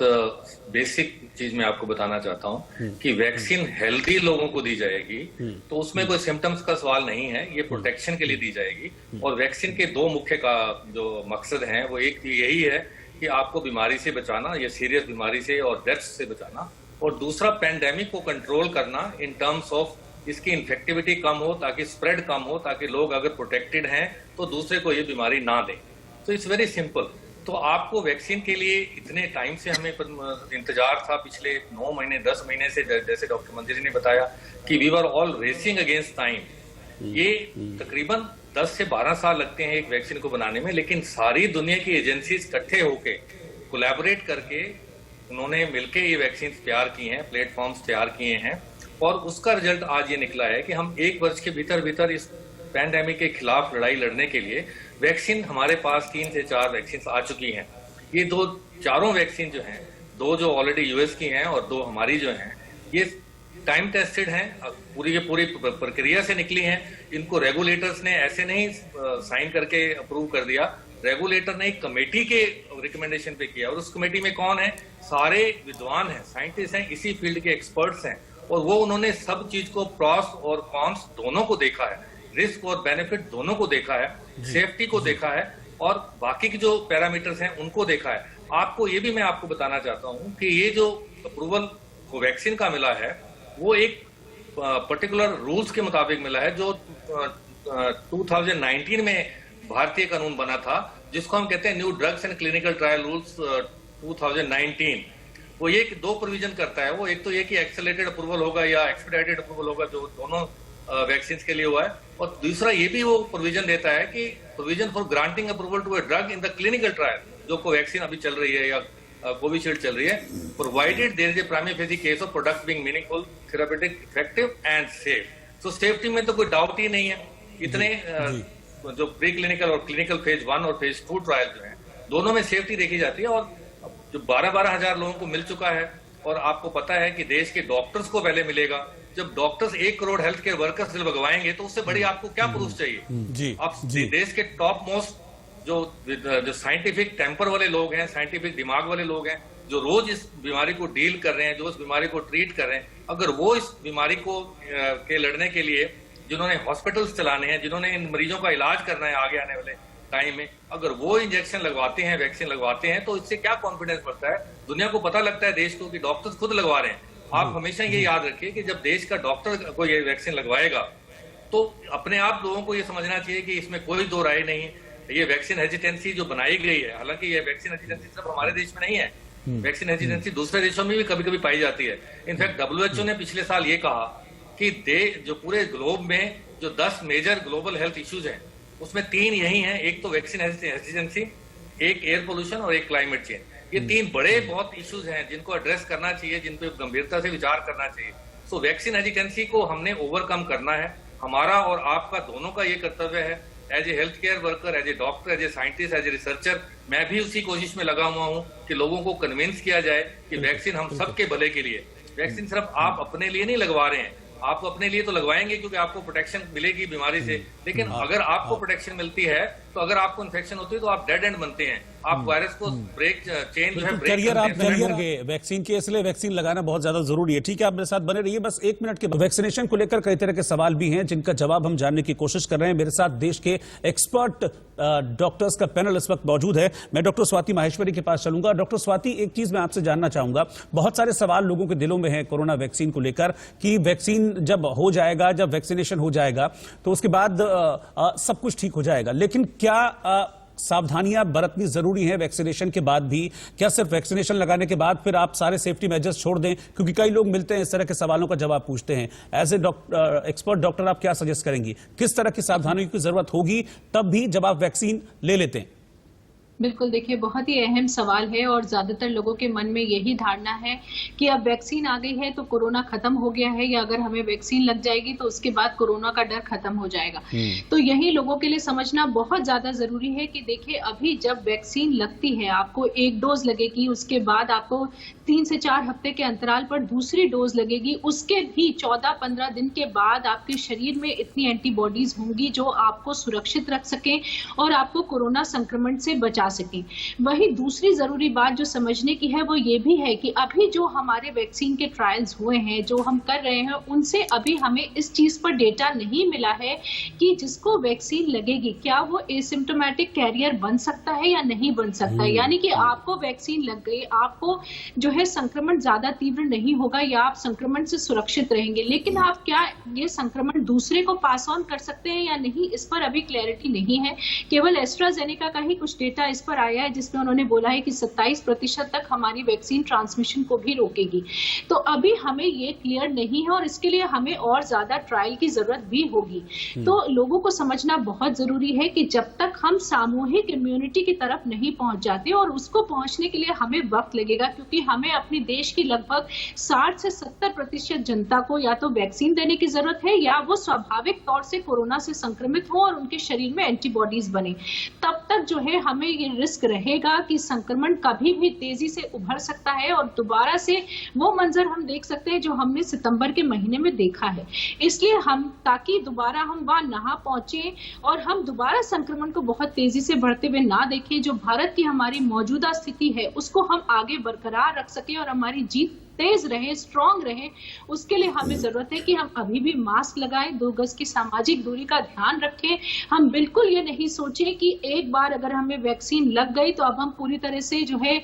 I: बेसिक चीज मैं आपको बताना चाहता हूं कि वैक्सीन हेल्दी लोगों को दी जाएगी, तो उसमें कोई सिम्टम्स का सवाल नहीं है, ये प्रोटेक्शन के लिए दी जाएगी। और वैक्सीन के दो मुख्य का जो मकसद हैं वो एक यही है कि आपको बीमारी से बचाना, ये सीरियस बीमारी से और डेथ से बचाना, और दूसरा पैंडेमिक को कंट्रोल करना इन टर्म्स ऑफ इसकी इन्फेक्टिविटी कम हो, ताकि स्प्रेड कम हो, ताकि लोग अगर प्रोटेक्टेड हैं तो दूसरे को ये बीमारी ना दें। तो इट्स वेरी सिंपल। तो आपको वैक्सीन के लिए इतने टाइम से हमें इंतजार था, पिछले 9 महीने 10 महीने से, जैसे डॉक्टर मंदिर ने बताया कि we were all racing against time. ये तकरीबन 10 से 12 साल लगते हैं एक वैक्सीन को बनाने में, लेकिन सारी दुनिया की एजेंसीज इकट्ठे होके कोलैबोरेट करके उन्होंने मिलके ये वैक्सीन तैयार की हैं, प्लेटफॉर्म्स तैयार किए हैं, और उसका रिजल्ट आज ये निकला है कि हम 1 वर्ष के भीतर इस पैंडेमिक के खिलाफ लड़ाई लड़ने के लिए वैक्सीन हमारे पास 3 से 4 वैक्सीन आ चुकी हैं। ये चारों वैक्सीन जो हैं, 2 जो ऑलरेडी यूएस की हैं और 2 हमारी जो हैं, ये टाइम टेस्टेड हैं, पूरी प्रक्रिया से निकली हैं। इनको रेगुलेटर्स ने ऐसे नहीं साइन करके अप्रूव कर दिया, रेगुलेटर ने एक कमेटी के रिकमेंडेशन पे किया, और उस कमेटी में कौन है? सारे विद्वान हैं, साइंटिस्ट हैं, इसी फील्ड के एक्सपर्ट्स हैं, और वो उन्होंने सब चीज को प्रॉस और कॉन्स दोनों को देखा है, रिस्क और बेनिफिट दोनों को देखा है, सेफ्टी को देखा है, और बाकी की जो पैरामीटर्स हैं उनको देखा है। आपको ये भी मैं आपको बताना चाहता हूं कि ये जो अप्रूवल कोवैक्सीन का मिला है वो एक पर्टिकुलर रूल्स के मुताबिक मिला है, जो 2019 में भारतीय कानून बना था, जिसको हम कहते हैं new drugs and clinical trial rules 2019। वो ये 2 प्रोविजन करता है। वो एक तो ये कि एक्सेलरेटेड अप्रूवल होगा या एक्सपीडाइटेड अप्रूवल होगा, जो दोनों वैक्सीन के लिए हुआ है, और दूसरा ये भी वो प्रोविजन देता है कि provision for granting approval to a drug in the clinical trial, जो कोवैक्सीन अभी चल रही है या कोविशील्ड चल रही है, provided there is a primary phase case of product being meaningful, therapeutic, effective and safe. तो सेफ्टी में तो कोई डाउट ही नहीं है। इतने जो प्री क्लिनिकल और क्लिनिकल फेज 1 और फेज 2 ट्रायल जो है, दोनों में सेफ्टी देखी जाती है, और जो 12-12 हजार लोगों को मिल चुका है। और आपको पता है कि देश के डॉक्टर्स को पहले मिलेगा। जब doctors 1 crore health care workers लगवाएंगे तो उससे बड़ी आपको क्या प्रूफ चाहिए? अब देश के टॉप मोस्ट जो साइंटिफिक टेम्पर वाले लोग हैं, साइंटिफिक दिमाग वाले लोग हैं, जो रोज इस बीमारी को डील कर रहे हैं, जो इस बीमारी को ट्रीट कर रहे हैं, अगर वो इस बीमारी को के लड़ने के लिए, जिन्होंने हॉस्पिटल्स चलाने हैं, जिन्होंने इन मरीजों का इलाज करना है आगे आने वाले टाइम में, अगर वो इंजेक्शन लगवाते हैं, वैक्सीन लगवाते हैं, तो इससे क्या कॉन्फिडेंस बढ़ता है? दुनिया को पता लगता है, देश को, कि डॉक्टर्स खुद लगवा रहे हैं। आप हमेशा ये याद रखिए कि जब देश का डॉक्टर को ये वैक्सीन लगवाएगा तो अपने आप लोगों को ये समझना चाहिए कि इसमें कोई 2 राय नहीं। ये वैक्सीन हेजिटेंसी जो बनाई गई है, हालांकि ये वैक्सीन हेजिटेंसी सिर्फ हमारे देश में नहीं है, वैक्सीन हेजिटेंसी दूसरे देशों में भी कभी कभी पाई जाती है। इनफैक्ट WHO ने पिछले साल ये कहा कि जो पूरे ग्लोब में जो 10 मेजर ग्लोबल हेल्थ इश्यूज हैं, उसमें 3 यही हैं। एक तो वैक्सीन हेजिटेंसी, एक एयर पोल्यूशन और एक क्लाइमेट चेंज। ये 3 बड़े बहुत इश्यूज हैं जिनको एड्रेस करना चाहिए, जिन पे गंभीरता से विचार करना चाहिए। सो वैक्सीन हेजिटेंसी को हमने ओवरकम करना है। हमारा और आपका दोनों का ये कर्तव्य है, as a health care worker, as a doctor, as a scientist, as a researcher. मैं भी उसी कोशिश में लगा हुआ हूँ कि लोगों को कन्विंस किया जाए कि वैक्सीन हम सबके भले के लिए। वैक्सीन सिर्फ आप अपने लिए नहीं लगवा रहे हैं, आप अपने लिए तो लगवाएंगे क्योंकि आपको प्रोटेक्शन मिलेगी बीमारी से, लेकिन अगर आपको प्रोटेक्शन मिलती है तो अगर आपको इन्फेक्शन होती है तो आप डेड एंड बनते हैं। आप वायरस को ब्रेक चेन जो है
A: करियर आप करिएंगे वैक्सीन के, इसलिए वैक्सीन लगाना बहुत ज्यादा जरूरी है। ठीक है, आप मेरे साथ बने रहिए। बस 1 मिनट के वैक्सीनेशन को लेकर कई तरह के सवाल भी हैं जिनका जवाब हम जानने की कोशिश कर रहे हैं। मेरे साथ देश के एक्सपर्ट डॉक्टर्स का पैनल इस वक्त मौजूद है। मैं डॉक्टर स्वाति माहेश्वरी के पास चलूंगा। डॉक्टर स्वाति, एक चीज मैं आपसे जानना चाहूंगा, बहुत सारे सवाल लोगों के दिलों में है कोरोना वैक्सीन को लेकर कि वैक्सीन जब हो जाएगा, जब वैक्सीनेशन हो जाएगा तो उसके बाद सब कुछ ठीक हो जाएगा, लेकिन क्या सावधानियां बरतनी जरूरी है वैक्सीनेशन के बाद भी? क्या सिर्फ वैक्सीनेशन लगाने के बाद फिर आप सारे सेफ्टी मेजर्स छोड़ दें? क्योंकि कई लोग मिलते हैं इस तरह के सवालों का जवाब पूछते हैं। एज ए एक्सपर्ट डॉक्टर आप क्या सजेस्ट करेंगी? किस तरह की सावधानियों की जरूरत होगी तब भी जब आप वैक्सीन ले लेते हैं?
J: बिल्कुल, देखिए बहुत ही अहम सवाल है और ज्यादातर लोगों के मन में यही धारणा है कि अब वैक्सीन आ गई है तो कोरोना खत्म हो गया है, या अगर हमें वैक्सीन लग जाएगी तो उसके बाद कोरोना का डर खत्म हो जाएगा। तो यही लोगों के लिए समझना बहुत ज्यादा जरूरी है कि देखिए अभी जब वैक्सीन लगती है, आपको एक डोज लगेगी, उसके बाद आपको 3 से 4 हफ्ते के अंतराल पर दूसरी डोज लगेगी, उसके भी 14-15 दिन के बाद आपके शरीर में इतनी एंटीबॉडीज होंगी जो आपको सुरक्षित रख सके और आपको कोरोना संक्रमण से बचा सके। वही दूसरी जरूरी बात जो समझने की है वो ये भी है कि अभी जो हमारे वैक्सीन के ट्रायल्स हुए हैं, जो हम कर रहे हैं, उनसे अभी हमें इस चीज पर डेटा नहीं मिला है कि जिसको वैक्सीन लगेगी क्या वो एसिम्प्टोमेटिक कैरियर बन सकता है या नहीं बन सकता है। यानी कि आपको वैक्सीन लग गई, आपको जो है संक्रमण ज्यादा तीव्र नहीं होगा या आप संक्रमण से सुरक्षित रहेंगे, लेकिन आप क्या ये संक्रमण दूसरे को पास ऑन कर सकते हैं या नहीं, इस पर अभी क्लैरिटी नहीं है। केवल एस्ट्राजेनेका का ही कुछ डेटा इस पर आया है जिसमें उन्होंने बोला है कि 27% तक हमारी वैक्सीन ट्रांसमिशन को भी रोकेगी। तो अभी हमें ये क्लियर नहीं है और इसके लिए हमें और ज्यादा ट्रायल की जरूरत भी होगी। तो लोगों को समझना बहुत जरूरी है कि जब तक हम सामूहिक इम्यूनिटी की तरफ नहीं पहुंच जाते, और उसको पहुंचने के लिए हमें वक्त लगेगा, क्योंकि हमें अपने देश की लगभग 60 से 70% जनता को या तो वैक्सीन देने की जरूरत है या वो स्वाभाविक तौर से कोरोना से संक्रमित हो और उनके शरीर में एंटीबॉडीज बने। तब तक जो है हमें ये रिस्क रहेगा कि संक्रमण कभी भी तेजी से उभर सकता है और दोबारा से वो मंजर हम देख सकते हैं जो हमने सितंबर के महीने में देखा है। इसलिए ताकि दोबारा हम वहां ना पहुंचे और हम दोबारा संक्रमण को बहुत तेजी से बढ़ते हुए ना देखें, जो भारत की हमारी मौजूदा स्थिति है उसको हम आगे बरकरार रख सके और हमारी जीत तेज रहे, स्ट्रांग रहे, उसके लिए हमें जरूरत है कि हम अभी भी मास्क लगाएं, 2 गज की सामाजिक दूरी का ध्यान रखें। हम बिल्कुल ये नहीं सोचें कि एक बार अगर हमें वैक्सीन लग गई तो अब हम पूरी तरह से जो है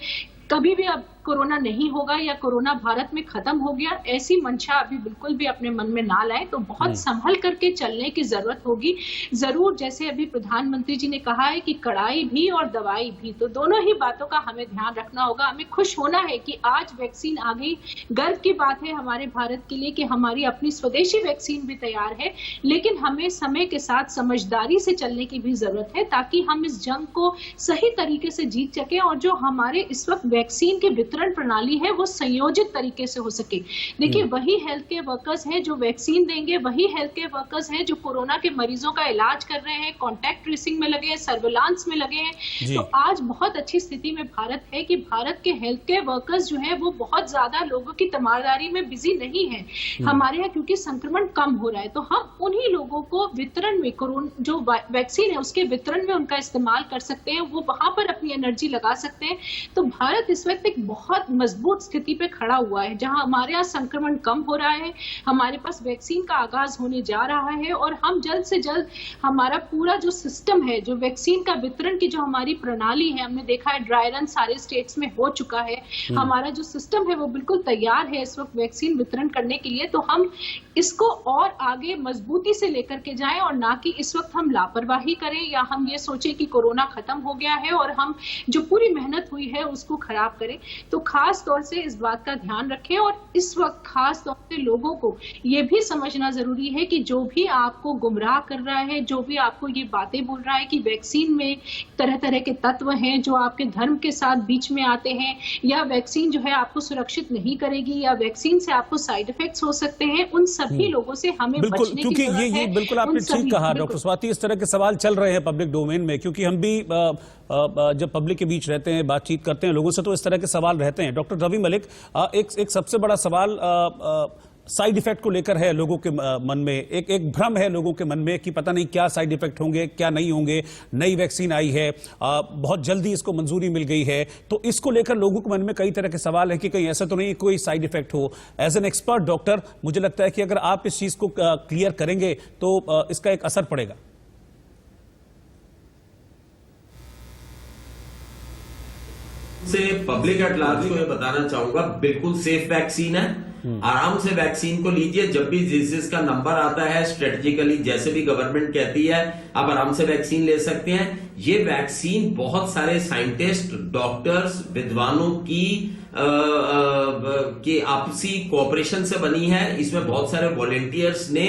J: कभी भी अब कोरोना नहीं होगा या कोरोना भारत में खत्म हो गया, ऐसी मंशा अभी बिल्कुल भी अपने मन में ना लाए। तो बहुत संभल करके चलने की जरूरत होगी। जरूर जैसे अभी प्रधानमंत्री जी ने कहा है कि कड़ाई भी और दवाई भी, तो दोनों ही बातों का हमें ध्यान रखना होगा। हमें खुश होना है कि आज वैक्सीन आ गई, गर्व की बात है हमारे भारत के लिए कि हमारी अपनी स्वदेशी वैक्सीन भी तैयार है, लेकिन हमें समय के साथ समझदारी से चलने की भी जरूरत है ताकि हम इस जंग को सही तरीके से जीत सके और जो हमारे इस वक्त वैक्सीन के वितरण प्रणाली है वो संयोजित तरीके से हो सके। देखिए वही हेल्थ केयर वर्कर्स हैं जो वैक्सीन देंगे, वही हेल्थ केयर वर्कर्स हैं जो कोरोना के मरीजों का इलाज कर रहे हैं, कॉन्टैक्ट ट्रेसिंग में लगे हैं, सर्विलांस में लगे हैं। तो आज बहुत अच्छी स्थिति में भारत है कि भारत के हेल्थ केयर वर्कर्स जो है वो बहुत ज्यादा लोगों की तीमारदारी में बिजी नहीं है हमारे यहाँ, क्योंकि संक्रमण कम हो रहा है। तो हम उन्हीं लोगों को वितरण में कोरोना जो वैक्सीन है उसके वितरण में उनका इस्तेमाल कर सकते हैं, वो वहां पर अपनी एनर्जी लगा सकते हैं। तो भारत इस वक्त एक बहुत मजबूत स्थिति पे खड़ा हुआ है जहां हमारे यहाँ संक्रमण कम हो रहा है, हमारे पास वैक्सीन का आगाज होने जा रहा है और हम जल्द से जल्द हमारा पूरा जो सिस्टम है, जो वैक्सीन का वितरण की जो हमारी प्रणाली है, हमने देखा है ड्राई रन सारे स्टेट्स में हो चुका है। हमारा जो सिस्टम है वो बिल्कुल तैयार है इस वक्त वैक्सीन वितरण करने के लिए। तो हम इसको और आगे मजबूती से लेकर के जाएं और ना कि इस वक्त हम लापरवाही करें या हम ये सोचें कि कोरोना खत्म हो गया है और हम जो पूरी मेहनत हुई है उसको खराब करें। तो खास तौर से इस बात का ध्यान रखें और इस वक्त खास तौर से लोगों को ये भी समझना जरूरी है कि जो भी आपको गुमराह कर रहा है, जो भी आपको ये बातें बोल रहा है कि वैक्सीन में तरह तरह के तत्व हैं जो आपके धर्म के साथ बीच में आते हैं, या वैक्सीन जो है आपको सुरक्षित नहीं करेगी, या वैक्सीन से आपको साइड इफेक्ट्स हो सकते हैं, उन सभी लोगों से हमें बचने की जरूरत है।
A: ये बिल्कुल आपने ठीक कहा डॉक्टर स्वाति, इस तरह के सवाल चल रहे हैं पब्लिक डोमेन में, क्योंकि हम भी जब पब्लिक के बीच रहते हैं, बातचीत करते हैं लोगों से, तो इस तरह के सवाल रहते हैं। डॉक्टर रवि मलिक, एक सबसे बड़ा सवाल साइड इफेक्ट को लेकर है लोगों के मन में, एक भ्रम है लोगों के मन में कि पता नहीं क्या साइड इफेक्ट होंगे, क्या नहीं होंगे। नई वैक्सीन आई है, बहुत जल्दी इसको मंजूरी मिल गई है, तो इसको लेकर लोगों के मन में कई तरह के सवाल है कि कहीं ऐसा तो नहीं कोई साइड इफेक्ट हो। एज एन एक्सपर्ट डॉक्टर, मुझे लगता है कि अगर आप इस चीज को क्लियर करेंगे तो इसका एक असर पड़ेगा।
E: से पब्लिक एट लार्ज को ये बताना चाहूंगा, बिल्कुल सेफ वैक्सीन है आराम से वैक्सीन को लीजिए। जब भी डिजीज का नंबर आता है स्ट्रेटेजिकली, जैसे भी गवर्नमेंट कहती है, आप आराम से वैक्सीन ले सकते हैं। ये वैक्सीन बहुत सारे साइंटिस्ट, डॉक्टर्स, विद्वानों की आपसी कोऑपरेशन से बनी है। इसमें बहुत सारे वॉलेंटियर्स ने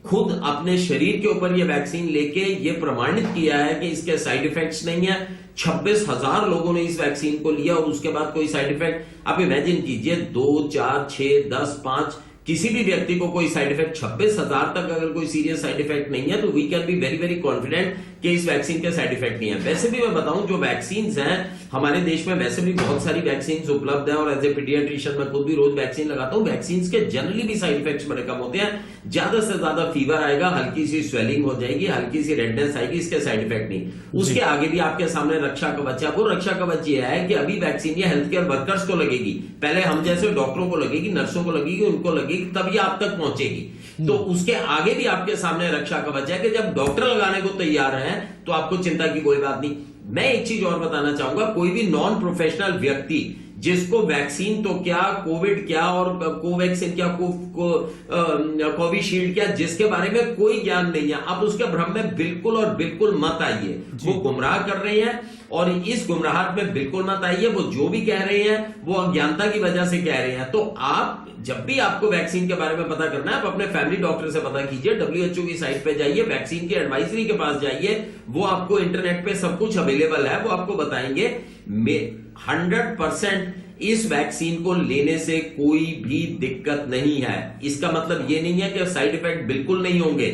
E: खुद अपने शरीर के ऊपर ये वैक्सीन लेके ये प्रमाणित किया है कि इसके साइड इफेक्ट्स नहीं है। 26,000 लोगों ने इस वैक्सीन को लिया और उसके बाद कोई साइड इफेक्ट। आप इमेजिन कीजिए 2, 4, 6, 10, 5 किसी भी व्यक्ति को कोई साइड इफेक्ट, 26,000 तक अगर कोई सीरियस साइड इफेक्ट नहीं है तो we can be very very confident कि इस वैक्सीन के साइड इफेक्ट नहीं है। वैसे भी मैं बताऊं, जो वैक्सीन हैं हमारे देश में वैसे भी बहुत सारी वैक्सीन उपलब्ध है और एज ए पीडियाट्रिशियन मैं खुद भी रोज वैक्सीन लगाता हूं। वैक्सीन के जनरली भी साइड इफेक्ट्स बड़े कम होते हैं। ज्यादा से ज्यादा फीवर आएगा, हल्की सी स्वेलिंग हो जाएगी, हल्की सी रेडनेस आएगी, इसके साइड इफेक्ट नहीं। उसके आगे भी आपके सामने रक्षा कवच है। वो रक्षा कवच ये है कि अभी वैक्सीन ये हेल्थ केयर वर्कर्स को लगेगी, पहले हम जैसे डॉक्टरों को लगेगी, नर्सों को लगेगी, उनको लगेगी, तब ये आप तक पहुंचेगी। तो उसके आगे भी आपके सामने रक्षा कवच है कि जब डॉक्टर लगाने को तैयार है तो आपको चिंता की कोई बात नहीं। मैं एक चीज और बताना चाहूंगा, कोई भी नॉन प्रोफेशनल व्यक्ति जिसको वैक्सीन तो क्या, कोविड क्या और कोवैक्सीन क्या, कोविशील्ड क्या, जिसके बारे में कोई ज्ञान नहीं है, अब उसके भ्रम में बिल्कुल और बिल्कुल मत आइए। वो गुमराह कर रहे हैं और इस गुमराहट में बिल्कुल मत आइए। वो जो भी कह रहे हैं वो अज्ञानता की वजह से कह रहे हैं। तो आप जब भी आपको वैक्सीन के बारे में पता करना है, आप अपने फैमिली डॉक्टर से पता कीजिए। WHO की साइट पे जाइए, वैक्सीन की एडवाइजरी के पास जाइए, वो आपको इंटरनेट पे सब कुछ अवेलेबल है, वो आपको बताएंगे। 100% इस वैक्सीन को लेने से कोई भी दिक्कत नहीं है। इसका मतलब ये नहीं है कि साइड इफेक्ट बिल्कुल नहीं होंगे।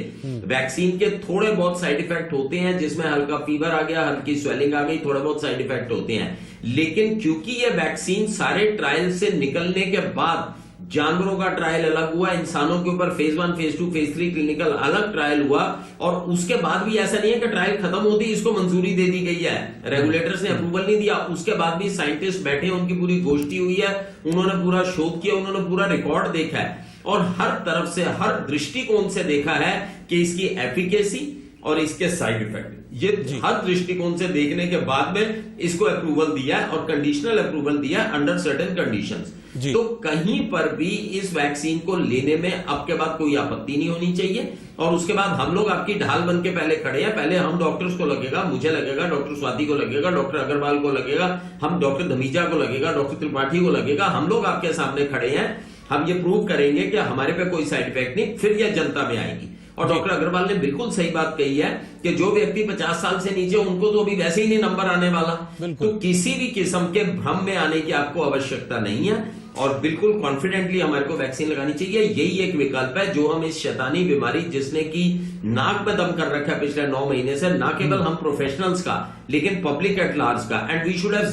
E: वैक्सीन के थोड़े बहुत साइड इफेक्ट होते हैं, जिसमें हल्का फीवर आ गया, हल्की स्वेलिंग आ गई, थोड़े बहुत साइड इफेक्ट होते हैं। लेकिन क्योंकि ये वैक्सीन सारे ट्रायल से निकलने के बाद, जानवरों का ट्रायल अलग हुआ, इंसानों के ऊपर फेज 1, फेज 2, फेज 3 क्लिनिकल अलग ट्रायल हुआ, और उसके बाद भी ऐसा नहीं है कि ट्रायल खत्म होती इसको मंजूरी दे दी गई है, रेगुलेटर्स ने अप्रूवल नहीं दिया। उसके बाद भी साइंटिस्ट बैठे, उनकी पूरी गोष्ठी हुई है, उन्होंने पूरा शोध किया, उन्होंने पूरा रिकॉर्ड देखा है और हर तरफ से, हर दृष्टिकोण से देखा है कि इसकी एफिकेसी और इसके साइड इफेक्ट, ये हर दृष्टिकोण से देखने के बाद में इसको अप्रूवल दिया है और कंडीशनल अप्रूवल दिया है अंडर सर्टेन कंडीशंस। तो कहीं पर भी इस वैक्सीन को लेने में अब के बाद कोई आपत्ति नहीं होनी चाहिए। और उसके बाद हम लोग आपकी ढाल बन के पहले खड़े हैं। पहले हम डॉक्टर्स को लगेगा, मुझे लगेगा, डॉक्टर स्वाति को लगेगा, डॉक्टर अग्रवाल को लगेगा, हम डॉक्टर धमीजा को लगेगा, डॉक्टर त्रिपाठी को लगेगा, हम लोग आपके सामने खड़े हैं। हम ये प्रूव करेंगे कि हमारे पे कोई साइड इफेक्ट नहीं, फिर यह जनता में आएगी। और डॉक्टर अग्रवाल ने बिल्कुल सही बात कही है कि जो व्यक्ति 50 साल से नीचे, उनको तो अभी वैसे ही नहीं नंबर आने वाला। तो किसी भी किस्म के भ्रम में आने की आपको आवश्यकता नहीं है और बिल्कुल कॉन्फिडेंटली हमारे को वैक्सीन लगानी चाहिए। यही एक विकल्प है जो हम इस शैतानी बीमारी, जिसने की नाक में दम कर रखा है पिछले 9 महीने से, ना केवल हम प्रोफेशनल्स का लेकिन पब्लिक एट लार्ज का, and we should have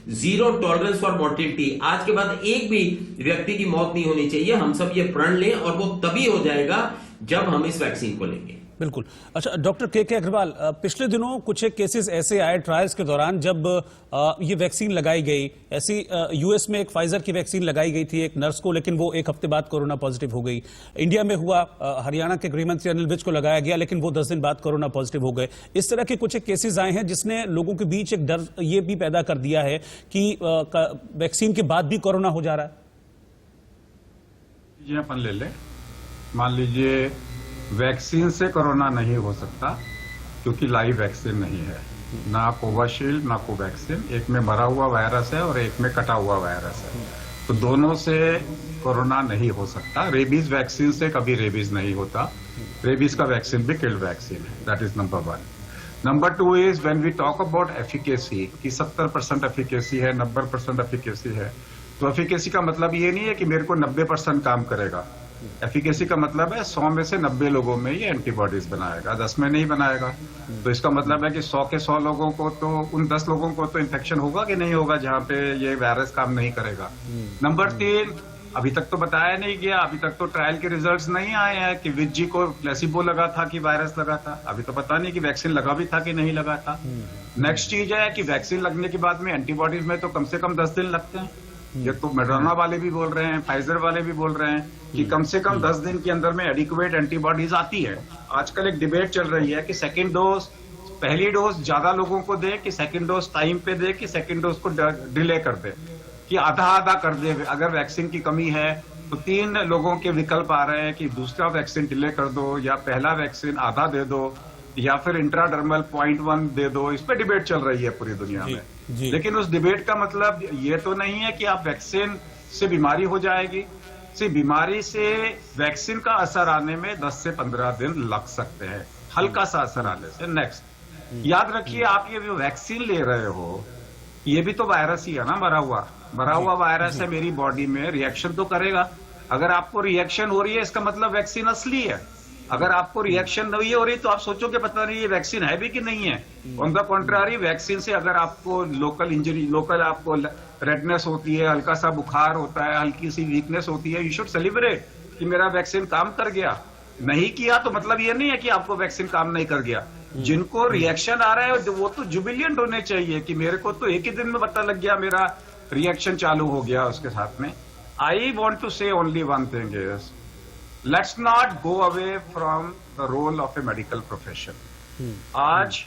E: zero tolerance for mortality. आज के बाद एक भी व्यक्ति की मौत नहीं होनी चाहिए। हम सब ये प्रण लें और वो तभी हो जाएगा जब हम इस वैक्सीन को लेंगे।
A: बिल्कुल। अच्छा, डॉक्टर के अग्रवाल, पिछले दिनों कुछ एक केसेस ऐसे आए ट्रायल्स के दौरान जब ये वैक्सीन लगाई गई। ऐसी यूएस में एक फाइजर की वैक्सीन लगाई गई थी एक नर्स को, लेकिन वो 1 हफ्ते बाद कोरोना पॉजिटिव हो गई। इंडिया में हुआ, हरियाणा के गृहमंत्री अनिल विज को लगाया गया, लेकिन वो 10 दिन बाद कोरोना पॉजिटिव हो गए। इस तरह के कुछ एक केसेस आए हैं जिसने लोगों के बीच एक डर ये भी पैदा कर दिया है कि वैक्सीन के बाद भी कोरोना हो जा रहा है।
F: ये अपन ले ले, मान लीजिए वैक्सीन से कोरोना नहीं हो सकता क्योंकि लाइव वैक्सीन नहीं है, ना कोविशील्ड ना कोवैक्सीन। एक में मरा हुआ वायरस है और एक में कटा हुआ वायरस है, तो दोनों से कोरोना नहीं हो सकता। रेबीज वैक्सीन से कभी रेबीज नहीं होता। रेबीज का वैक्सीन भी किल्ड वैक्सीन है। That is number 1। Number 2 is when we talk about efficacy कि 70% एफिकेसी है, 90% एफिकेसी है, तो एफिकेसी का मतलब ये नहीं है कि मेरे को 90% काम करेगा। एफिकेसी का मतलब है 100 में से 90 लोगों में ये एंटीबॉडीज बनाएगा, 10 में नहीं बनाएगा। तो इसका मतलब है कि 100 के 100 लोगों को, तो उन 10 लोगों को तो इन्फेक्शन होगा कि नहीं होगा जहां पे ये वायरस काम नहीं करेगा। नंबर 3, अभी तक तो बताया नहीं गया, अभी तक तो ट्रायल के रिजल्ट्स नहीं आए हैं कि विज जी को प्लेसिबो लगा था कि वायरस लगा था। अभी तो पता नहीं कि वैक्सीन लगा भी था कि नहीं लगा था। नेक्स्ट चीज है कि वैक्सीन लगने के बाद में एंटीबॉडीज में तो कम से कम 10 दिन लगते हैं। ये तो मॉडर्ना वाले भी बोल रहे हैं, फाइजर वाले भी बोल रहे हैं कि कम से कम 10 दिन के अंदर में एडिक्वेट एंटीबॉडीज आती है। आजकल एक डिबेट चल रही है कि सेकेंड डोज, पहली डोज ज्यादा लोगों को दे कि सेकेंड डोज टाइम पे दे कि सेकेंड डोज को डिले कर दे। कि आधा आधा कर दे। अगर वैक्सीन की कमी है तो 3 लोगों के विकल्प आ रहे हैं कि दूसरा वैक्सीन डिले कर दो, या पहला वैक्सीन आधा दे दो, या फिर इंट्राडर्मल 0.1 दे दो। इस पे डिबेट चल रही है पूरी दुनिया में। लेकिन उस डिबेट का मतलब ये तो नहीं है कि आप वैक्सीन से बीमारी हो जाएगी। बीमारी से वैक्सीन का असर आने में 10 से 15 दिन लग सकते हैं, हल्का सा असर आने से। नेक्स्ट, याद रखिए आप ये वैक्सीन ले रहे हो, ये भी तो वायरस ही है ना, मरा हुआ वायरस है मेरी बॉडी में, रिएक्शन तो करेगा। अगर आपको रिएक्शन हो रही है इसका मतलब वैक्सीन असली है। अगर आपको रिएक्शन नहीं हो रही तो आप सोचोगे पता नहीं ये वैक्सीन है भी कि नहीं है। ऑन द कॉन्ट्रारी, वैक्सीन से अगर आपको लोकल इंजरी, लोकल आपको रेडनेस होती है, हल्का सा बुखार होता है, हल्की सी वीकनेस होती है, यू शुड सेलिब्रेट कि मेरा वैक्सीन काम कर गया। नहीं किया तो मतलब ये नहीं है कि आपको वैक्सीन काम नहीं कर गया। जिनको रिएक्शन आ रहा है वो तो जुबिलियंट होने चाहिए कि मेरे को तो एक ही दिन में पता लग गया, मेरा रिएक्शन चालू हो गया उसके साथ में। I want to say only one thing is, let's not go away from the role of a medical profession. आज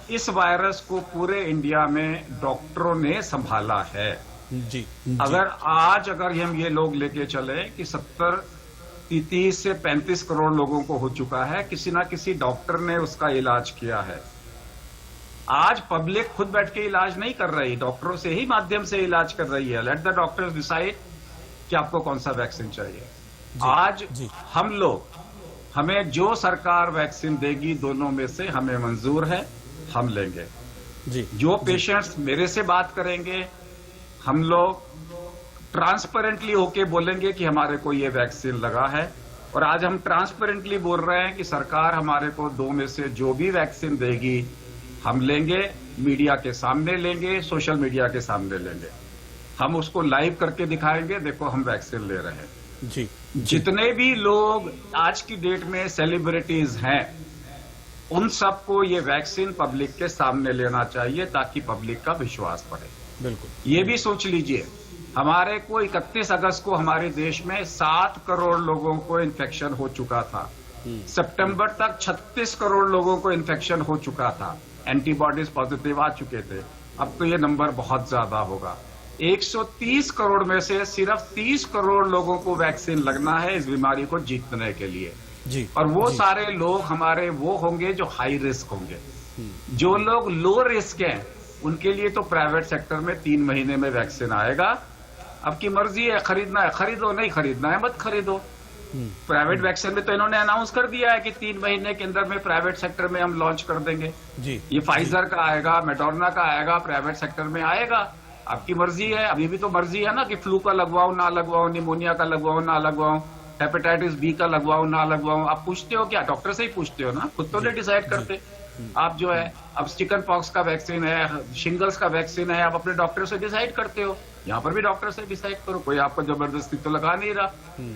F: इस वायरस को पूरे इंडिया में डॉक्टरों ने संभाला है।
A: जी।
F: अगर हम ये लोग लेके चले कि 30 से 35 करोड़ लोगों को हो चुका है, किसी ना किसी डॉक्टर ने उसका इलाज किया है। आज पब्लिक खुद बैठ के इलाज नहीं कर रही, डॉक्टरों से ही माध्यम से इलाज कर रही है। लेट द डॉक्टर्स डिसाइड कि आपको कौन सा वैक्सीन चाहिए। आज हम लोग, हमें जो सरकार वैक्सीन देगी दोनों में से हमें मंजूर है, हम लेंगे। जो पेशेंट्स मेरे से बात करेंगे, हम लोग ट्रांसपेरेंटली होके बोलेंगे कि हमारे को ये वैक्सीन लगा है। और आज हम ट्रांसपेरेंटली बोल रहे हैं कि सरकार हमारे को 2 में से जो भी वैक्सीन देगी हम लेंगे, मीडिया के सामने लेंगे, सोशल मीडिया के सामने लेंगे। हम उसको लाइव करके दिखाएंगे, देखो हम वैक्सीन ले रहे हैं।
A: जी।
F: जितने भी लोग आज की डेट में सेलिब्रिटीज हैं, उन सबको ये वैक्सीन पब्लिक के सामने लेना चाहिए ताकि पब्लिक का विश्वास बढ़े।
A: बिल्कुल।
F: ये भी सोच लीजिए, हमारे को 31 अगस्त को हमारे देश में 7 करोड़ लोगों को इन्फेक्शन हो चुका था। सितंबर तक 36 करोड़ लोगों को इन्फेक्शन हो चुका था, एंटीबॉडीज पॉजिटिव आ चुके थे। अब तो ये नंबर बहुत ज्यादा होगा। 130 करोड़ में से सिर्फ 30 करोड़ लोगों को वैक्सीन लगना है इस बीमारी को जीतने के लिए।
A: जी।
F: और वो सारे लोग हमारे वो होंगे जो हाई रिस्क होंगे। जो लोग लो रिस्क हैं उनके लिए तो प्राइवेट सेक्टर में 3 महीने में वैक्सीन आएगा। अब की मर्जी है, खरीदना है खरीदो, नहीं खरीदना है मत खरीदो। प्राइवेट वैक्सीन में तो इन्होंने अनाउंस कर दिया है कि 3 महीने के अंदर में प्राइवेट सेक्टर में हम लॉन्च कर देंगे।
A: जी।
F: ये फाइजर का आएगा, मेडोर्ना का आएगा, प्राइवेट सेक्टर में आएगा। आपकी मर्जी है, अभी भी तो मर्जी है ना कि फ्लू का लगवाओ ना लगवाओ, निमोनिया का लगवाओ ना लगवाओ, हेपेटाइटिस बी का लगवाओ ना लगवाओ। आप पूछते हो क्या? डॉक्टर से ही पूछते हो ना, खुद तो नहीं डिसाइड करते आप। जो है अब चिकन पॉक्स का वैक्सीन है, शिंगल्स का वैक्सीन है, आप अपने डॉक्टर से डिसाइड करते हो। यहाँ पर भी डॉक्टर से डिसाइड करो, कोई आपको जबरदस्ती तो लगा नहीं रहा।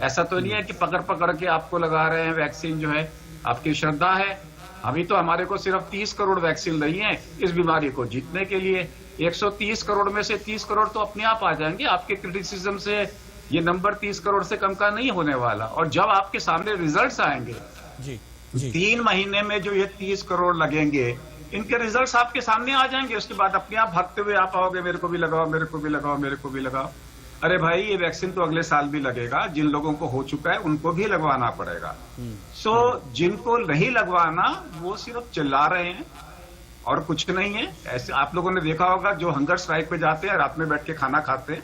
F: ऐसा तो नहीं है कि पकड़ पकड़ के आपको लगा रहे हैं वैक्सीन। जो है आपकी श्रद्धा है। अभी तो हमारे को सिर्फ 30 करोड़ वैक्सीन लगी है इस बीमारी को जीतने के लिए। 130 करोड़ में से 30 करोड़ तो अपने आप आ जाएंगे। आपके क्रिटिसिज्म से ये नंबर 30 करोड़ से कम का नहीं होने वाला। और जब आपके सामने रिजल्ट्स आएंगे,
A: जी।
F: 3 महीने में जो ये 30 करोड़ लगेंगे, इनके रिजल्ट्स आपके सामने आ जाएंगे। उसके बाद अपने आप भागते हुए आप आओगे, मेरे को भी लगाओ, मेरे को भी लगाओ, मेरे को भी लगाओ। अरे भाई, ये वैक्सीन तो अगले साल भी लगेगा। जिन लोगों को हो चुका है उनको भी लगवाना पड़ेगा। सो जिनको नहीं लगवाना वो सिर्फ चिल्ला रहे हैं और कुछ नहीं है। ऐसे आप लोगों ने देखा होगा जो हंगर स्ट्राइक पे जाते हैं, रात में बैठ के खाना खाते हैं,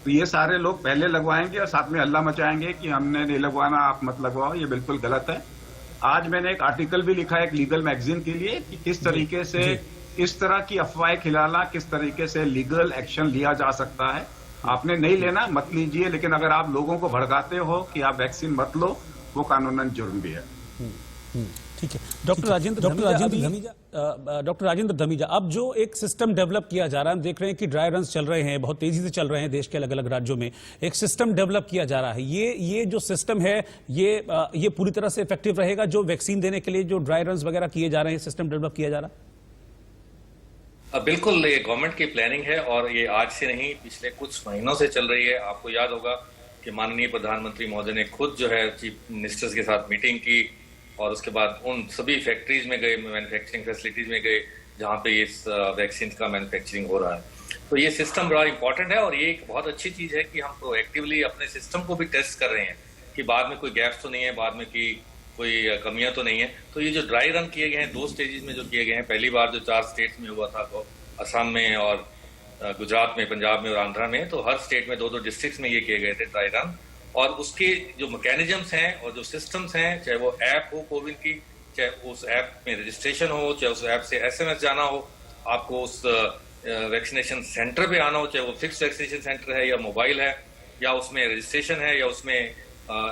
F: तो ये सारे लोग पहले लगवाएंगे और साथ में हल्ला मचाएंगे कि हमने नहीं लगवाना, आप मत लगवाओ। ये बिल्कुल गलत है। आज मैंने एक आर्टिकल भी लिखा है एक लीगल मैगजीन के लिए कि किस तरीके से इस तरह की अफवाहें खिलाना, किस तरीके से लीगल एक्शन लिया जा सकता है। आपने नहीं लेना, मत लीजिए, लेकिन अगर आप लोगों को भड़काते हो कि आप वैक्सीन मत लो, वो कानूनन जुर्म भी है।
A: ठीक है। डॉक्टर राजेंद्र धमीजा, अब जो एक सिस्टम डेवलप किया जा रहा है, हम देख रहे हैं कि ड्राई रन चल रहे हैं, बहुत तेजी से चल रहे हैं देश के अलग अलग राज्यों में। एक सिस्टम डेवलप किया जा रहा है। ये जो सिस्टम है ये पूरी तरह से इफेक्टिव रहेगा? जो वैक्सीन देने के लिए जो ड्राई रन वगैरह किए जा रहे हैं, सिस्टम डेवलप किया जा रहा है?
I: बिल्कुल, ये गवर्नमेंट की प्लानिंग है और ये आज से नहीं, पिछले कुछ महीनों से चल रही है। आपको याद होगा कि माननीय प्रधानमंत्री महोदय ने खुद जो है चीफ मिनिस्टर्स के साथ मीटिंग की और उसके बाद उन सभी फैक्ट्रीज में गए, मैन्युफैक्चरिंग फैसिलिटीज में गए जहां पे इस वैक्सीन का मैन्युफैक्चरिंग हो रहा है। तो ये सिस्टम बड़ा इंपॉर्टेंट है और ये एक बहुत अच्छी चीज है कि हम प्रोएक्टिवली अपने सिस्टम को भी टेस्ट कर रहे हैं कि बाद में कोई गैप्स तो नहीं है, बाद में कोई कमियां तो नहीं है। तो ये जो ड्राई रन किए गए हैं 2 स्टेजेस में जो किए गए हैं, पहली बार जो 4 स्टेट्स में हुआ था, वो असम में और गुजरात में, पंजाब में और आंध्रा में, तो हर स्टेट में 2-2 डिस्ट्रिक्ट्स में ये किए गए थे ड्राई रन। और उसके जो मैकेनिज्म्स हैं और जो सिस्टम्स हैं, चाहे वो ऐप हो कोविन की, चाहे उस ऐप में रजिस्ट्रेशन हो, चाहे उस ऐप से SMS जाना हो, आपको उस वैक्सीनेशन सेंटर पे आना हो, चाहे वो फिक्स वैक्सीनेशन सेंटर है या मोबाइल है या उसमें रजिस्ट्रेशन है या उसमें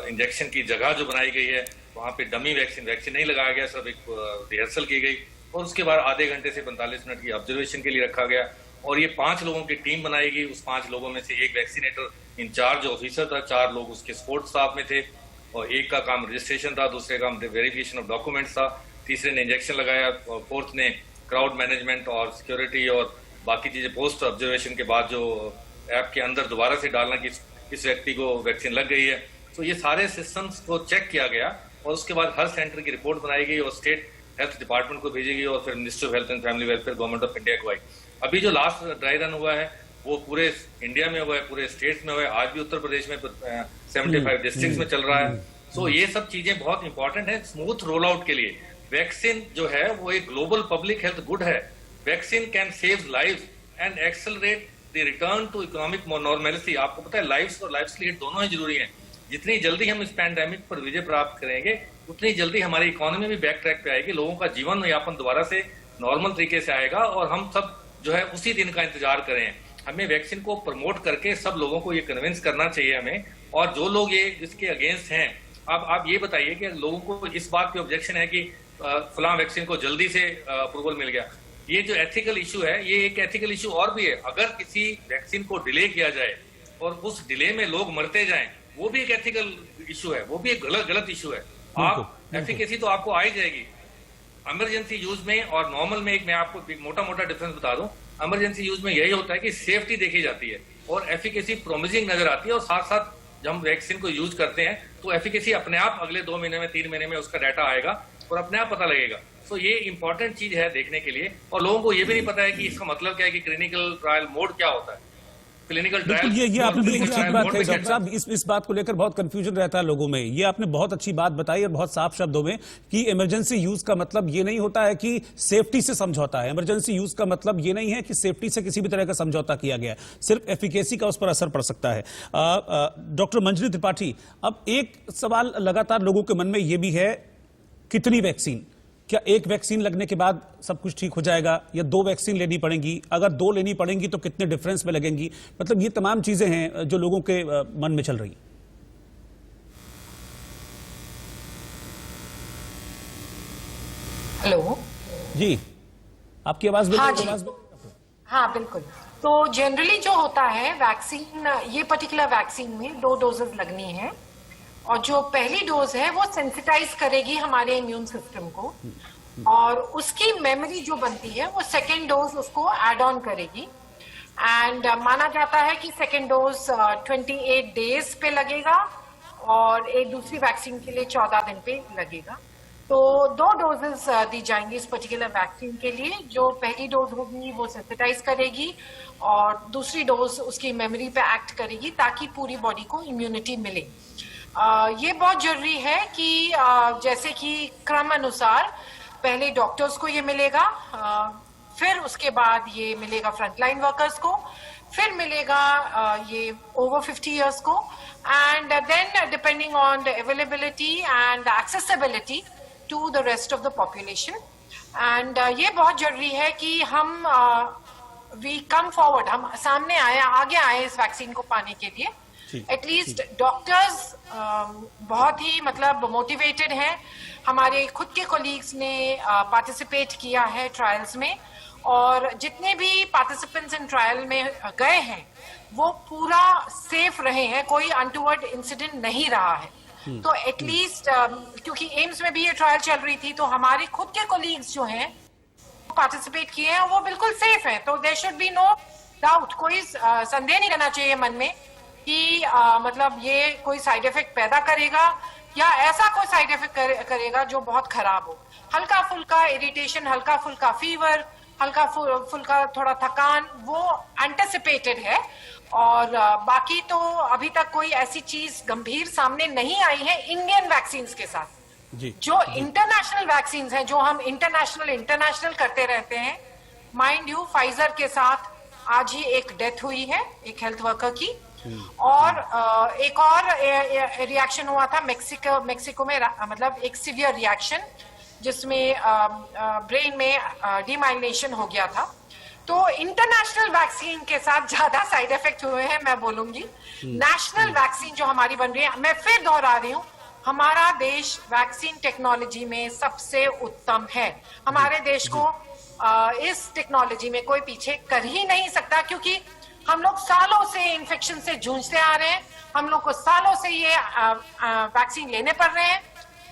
I: इंजेक्शन की जगह जो बनाई गई है वहाँ पे डमी वैक्सीन नहीं लगाया गया, सब एक रिहर्सल की गई और उसके बाद आधे घंटे से 45 मिनट की ऑब्जर्वेशन के लिए रखा गया। और ये 5 लोगों की टीम बनाई गई। उस 5 लोगों में से एक वैक्सीनेटर इंचार्ज ऑफिसर था, 4 लोग उसके सपोर्ट स्टाफ में थे और एक का काम रजिस्ट्रेशन था, दूसरे का काम वेरिफिकेशन ऑफ डॉक्यूमेंट्स था, तीसरे ने इंजेक्शन लगाया और फोर्थ ने क्राउड मैनेजमेंट और सिक्योरिटी और बाकी चीजें पोस्ट ऑब्जर्वेशन के बाद जो ऐप के अंदर दोबारा से डालना कि इस व्यक्ति को वैक्सीन लग गई है। तो ये सारे सिस्टम्स को चेक किया गया और उसके बाद हर सेंटर की रिपोर्ट बनाई गई और स्टेट हेल्थ डिपार्टमेंट को भेजी गई और फिर ministry of health and family welfare government of India को आई। अभी जो लास्ट ड्राई रन हुआ है वो पूरे इंडिया में हुआ है, पूरे स्टेट्स में हुआ है, आज भी उत्तर प्रदेश में 75 डिस्ट्रिक्ट्स में चल रहा है। सो ये सब चीजें बहुत इंपॉर्टेंट है स्मूथ रोल आउट के लिए। वैक्सीन जो है वो एक ग्लोबल पब्लिक हेल्थ गुड है। Vaccine can save life and accelerate the return to economic normality. आपको पता है लाइफ्स और लाइव्स दोनों ही जरूरी हैं। जितनी जल्दी हम इस पैंडेमिक पर विजय प्राप्त करेंगे उतनी जल्दी हमारी इकोनॉमी भी बैक ट्रैक पे आएगी, लोगों का जीवन यापन दोबारा से नॉर्मल तरीके से आएगा और हम सब जो है उसी दिन का इंतजार करें। हमें वैक्सीन को प्रमोट करके सब लोगों को ये कन्विंस करना चाहिए हमें। और जो लोग ये इसके अगेंस्ट हैं, अब आप ये बताइए कि लोगों को इस बात पे ऑब्जेक्शन है कि फलां वैक्सीन को जल्दी से अप्रूवल मिल गया। ये जो एथिकल इशू है, ये एक एथिकल इशू और भी है। अगर किसी वैक्सीन को डिले किया जाए और उस डिले में लोग मरते जाएं, वो भी एक एथिकल इशू है, वो भी एक गलत इशू है। आप एफिकेसी तो आपको आ ही जाएगी। इमरजेंसी यूज में और नॉर्मल में एक मैं आपको मोटा मोटा डिफरेंस बता दूं। इमरजेंसी यूज में यही होता है कि सेफ्टी देखी जाती है और एफिकेसी प्रोमिसिंग नजर आती है और साथ साथ जब हम वैक्सीन को यूज करते हैं तो एफिकेसी अपने आप अगले 2 महीने में 3 महीने में उसका डाटा आएगा और अपने आप पता लगेगा। सो ये इंपॉर्टेंट चीज है देखने के लिए। और लोगों को ये भी नहीं पता है कि इसका मतलब क्या है कि क्लिनिकल ट्रायल मोड क्या होता है। क्लिनिकल ट्रायल
A: ये आपने बिल्कुल ठीक बात कही डॉक्टर साहब। इस बात को लेकर बहुत कंफ्यूजन रहता है लोगों में। ये आपने बहुत अच्छी बात बताई और बहुत साफ शब्दों में कि इमरजेंसी यूज का मतलब ये नहीं होता है कि सेफ्टी से समझौता है। इमरजेंसी यूज का मतलब ये नहीं है कि सेफ्टी से किसी भी तरह का समझौता किया गया है, सिर्फ एफिकेसी का उस पर असर पड़ सकता है। डॉक्टर मंजरी त्रिपाठी, अब एक सवाल लगातार लोगों के मन में ये भी है, कितनी वैक्सीन? क्या एक वैक्सीन लगने के बाद सब कुछ ठीक हो जाएगा या 2 वैक्सीन लेनी पड़ेंगी? अगर 2 लेनी पड़ेंगी तो कितने डिफरेंस में लगेंगी? मतलब ये तमाम चीजें हैं जो लोगों के मन में चल रही।
H: हेलो
A: जी, आपकी आवाज बिल्कुल।
H: हाँ बिल्कुल। तो जनरली जो होता है वैक्सीन, ये पर्टिकुलर वैक्सीन में 2 डोजेस लगनी है और जो पहली डोज है वो सेंसिटाइज करेगी हमारे इम्यून सिस्टम को और उसकी मेमोरी जो बनती है वो सेकेंड डोज उसको एड ऑन करेगी। एंड माना जाता है कि सेकेंड डोज 28 डेज पे लगेगा और एक दूसरी वैक्सीन के लिए 14 दिन पे लगेगा। तो 2 डोजेस दी जाएंगी इस पर्टिकुलर वैक्सीन के लिए। जो पहली डोज होगी वो सेंसिटाइज करेगी और दूसरी डोज उसकी मेमोरी पे एक्ट करेगी ताकि पूरी बॉडी को इम्यूनिटी मिले। ये बहुत जरूरी है कि जैसे कि क्रम अनुसार पहले डॉक्टर्स को ये मिलेगा, फिर उसके बाद ये मिलेगा फ्रंटलाइन वर्कर्स को, फिर मिलेगा ये ओवर 50 इयर्स को and then depending on the availability and accessibility to the rest of the population. And ये बहुत जरूरी है कि हम वी कम फॉरवर्ड, हम सामने आगे आए इस वैक्सीन को पाने के लिए। एटलीस्ट डॉक्टर्स बहुत ही मतलब मोटिवेटेड हैं। हमारे खुद के कोलीग्स ने पार्टिसिपेट किया है ट्रायल्स में और जितने भी पार्टिसिपेंट्स इन ट्रायल में गए हैं वो पूरा सेफ रहे हैं, कोई अनटूवर्ड इंसिडेंट नहीं रहा है। तो एटलीस्ट क्योंकि एम्स में भी ये ट्रायल चल रही थी तो हमारे खुद के कोलीग्स जो हैं पार्टिसिपेट किए हैं वो बिल्कुल सेफ हैं। तो there should be no doubt, कोई संदेह नहीं रहना चाहिए मन में कि मतलब ये कोई साइड इफेक्ट पैदा करेगा या ऐसा कोई साइड इफेक्ट करेगा जो बहुत खराब हो। हल्का फुल्का इरिटेशन, हल्का फुल्का फीवर, हल्का फुल्का थोड़ा थकान, वो एंटिसिपेटेड है। और बाकी तो अभी तक कोई ऐसी चीज गंभीर सामने नहीं आई है इंडियन वैक्सीन के साथ। जो इंटरनेशनल वैक्सीन हैं, जो हम इंटरनेशनल करते रहते हैं, माइंड यू फाइजर के साथ आज ही एक डेथ हुई है एक हेल्थ वर्कर की, और एक और रिएक्शन हुआ था मेक्सिको में, मतलब एक सीवियर रिएक्शन जिसमें ब्रेन में डीमाइलिनेशन हो गया था। तो इंटरनेशनल वैक्सीन के साथ ज्यादा साइड इफेक्ट हुए हैं मैं बोलूंगी। नेशनल वैक्सीन जो हमारी बन रही है, मैं फिर दोहरा रही हूँ, हमारा देश वैक्सीन टेक्नोलॉजी में सबसे उत्तम है। हमारे देश को इस टेक्नोलॉजी में कोई पीछे कर ही नहीं सकता, क्योंकि हम लोग सालों से इन्फेक्शन से जूझते आ रहे हैं, हम लोग को सालों से ये वैक्सीन लेने पड़ रहे हैं।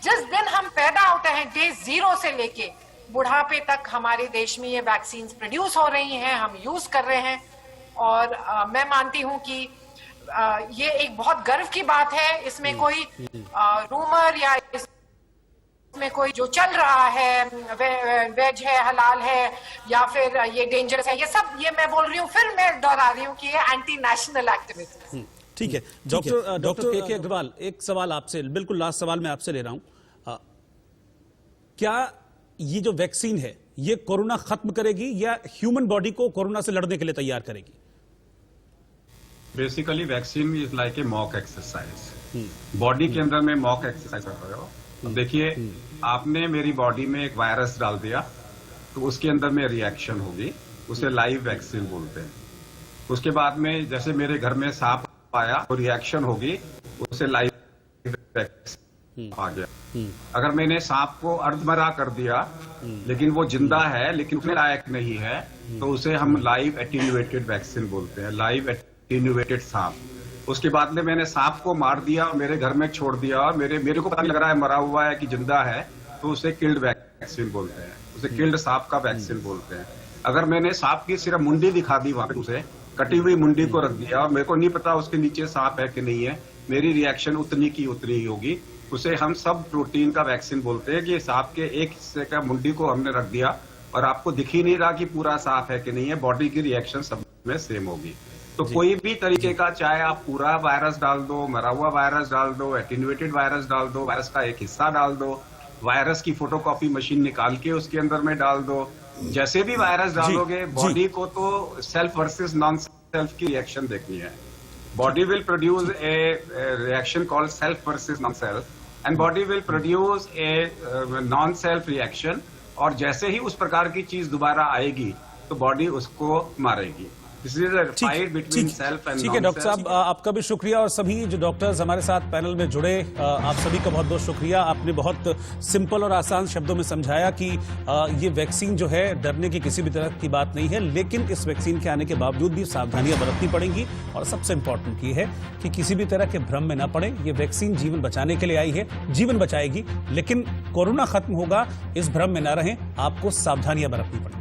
H: जिस दिन हम पैदा होते हैं, डे 0 से लेके बुढ़ापे तक हमारे देश में ये वैक्सीन प्रोड्यूस हो रही हैं, हम यूज कर रहे हैं। और मैं मानती हूं कि ये एक बहुत गर्व की बात है। इसमें कोई रूमर या इसमें कोई जो चल रहा है वेज है, हलाल है, या फिर ये डेंजरस है, ये सब ये मैं बोल रही हूँ, फिर मैं दोहरा रही हूँ कि ये एंटी नेशनल एक्टिविज्म।
A: ठीक है डॉक्टर के अग्रवाल, एक सवाल आपसे, बिल्कुल लास्ट सवाल मैं आपसे ले रहा हूं। क्या ये जो वैक्सीन है ये कोरोना खत्म करेगी या ह्यूमन बॉडी को कोरोना से लड़ने के लिए तैयार करेगी?
F: Basically vaccine is like a mock exercise. Body के अंदर में मॉक एक्सरसाइज कर रहे हो। तो देखिए, आपने मेरी बॉडी में एक वायरस डाल दिया तो उसके अंदर में रिएक्शन होगी, उसे लाइव वैक्सीन बोलते हैं। उसके बाद में जैसे मेरे घर में सांप आया तो रिएक्शन होगी, उसे लाइव वैक्सीन आ गया। अगर मैंने सांप को अर्धमरा कर दिया लेकिन वो जिंदा है लेकिन उसमें लायक नहीं है, तो उसे हम लाइव एटीन्यूएटेड वैक्सीन बोलते हैं, लाइव एटीन्यूएटेड सांप। उसके बाद में मैंने सांप को मार दिया और मेरे घर में छोड़ दिया और मेरे को पता नहीं लग रहा है मरा हुआ है कि जिंदा है, तो उसे किल्ड वैक्सीन बोलते हैं, उसे किल्ड सांप का वैक्सीन बोलते हैं। अगर मैंने सांप की सिर्फ मुंडी दिखा दी, वहां पे उसे कटी हुई मुंडी को रख दिया और मेरे को नहीं पता उसके नीचे सांप है कि नहीं है, मेरी रिएक्शन उतनी की उतनी ही होगी। उसे हम सब प्रोटीन का वैक्सीन बोलते हैं कि सांप के एक हिस्से का मुंडी को हमने रख दिया और आपको दिख ही नहीं रहा कि पूरा सांप है कि नहीं है, बॉडी की रिएक्शन सब में सेम होगी। तो कोई भी तरीके का, चाहे आप पूरा वायरस डाल दो, मरा हुआ वायरस डाल दो, एटीन्यूएटेड वायरस डाल दो, वायरस का एक हिस्सा डाल दो, वायरस की फोटोकॉपी मशीन निकाल के उसके अंदर में डाल दो, जैसे भी वायरस डालोगे, बॉडी को तो सेल्फ वर्सेस नॉन सेल्फ की रिएक्शन देखनी है। Body will produce a reaction called self versus non self, and body will produce a non self reaction, और जैसे ही उस प्रकार की चीज दोबारा आएगी तो बॉडी उसको मारेगी।
A: ठीक है डॉक्टर साहब, आपका भी शुक्रिया और सभी जो डॉक्टर्स हमारे साथ पैनल में जुड़े, आप सभी का बहुत बहुत शुक्रिया। आपने बहुत सिंपल और आसान शब्दों में समझाया कि ये वैक्सीन जो है डरने की किसी भी तरह की बात नहीं है, लेकिन इस वैक्सीन के आने के बावजूद भी सावधानियां बरतनी पड़ेंगी। और सबसे इंपॉर्टेंट ये है कि किसी भी तरह के भ्रम में ना पड़े। ये वैक्सीन जीवन बचाने के लिए आई है, जीवन बचाएगी, लेकिन कोरोना खत्म होगा इस भ्रम में ना रहें, आपको सावधानियां बरतनी पड़ेंगी।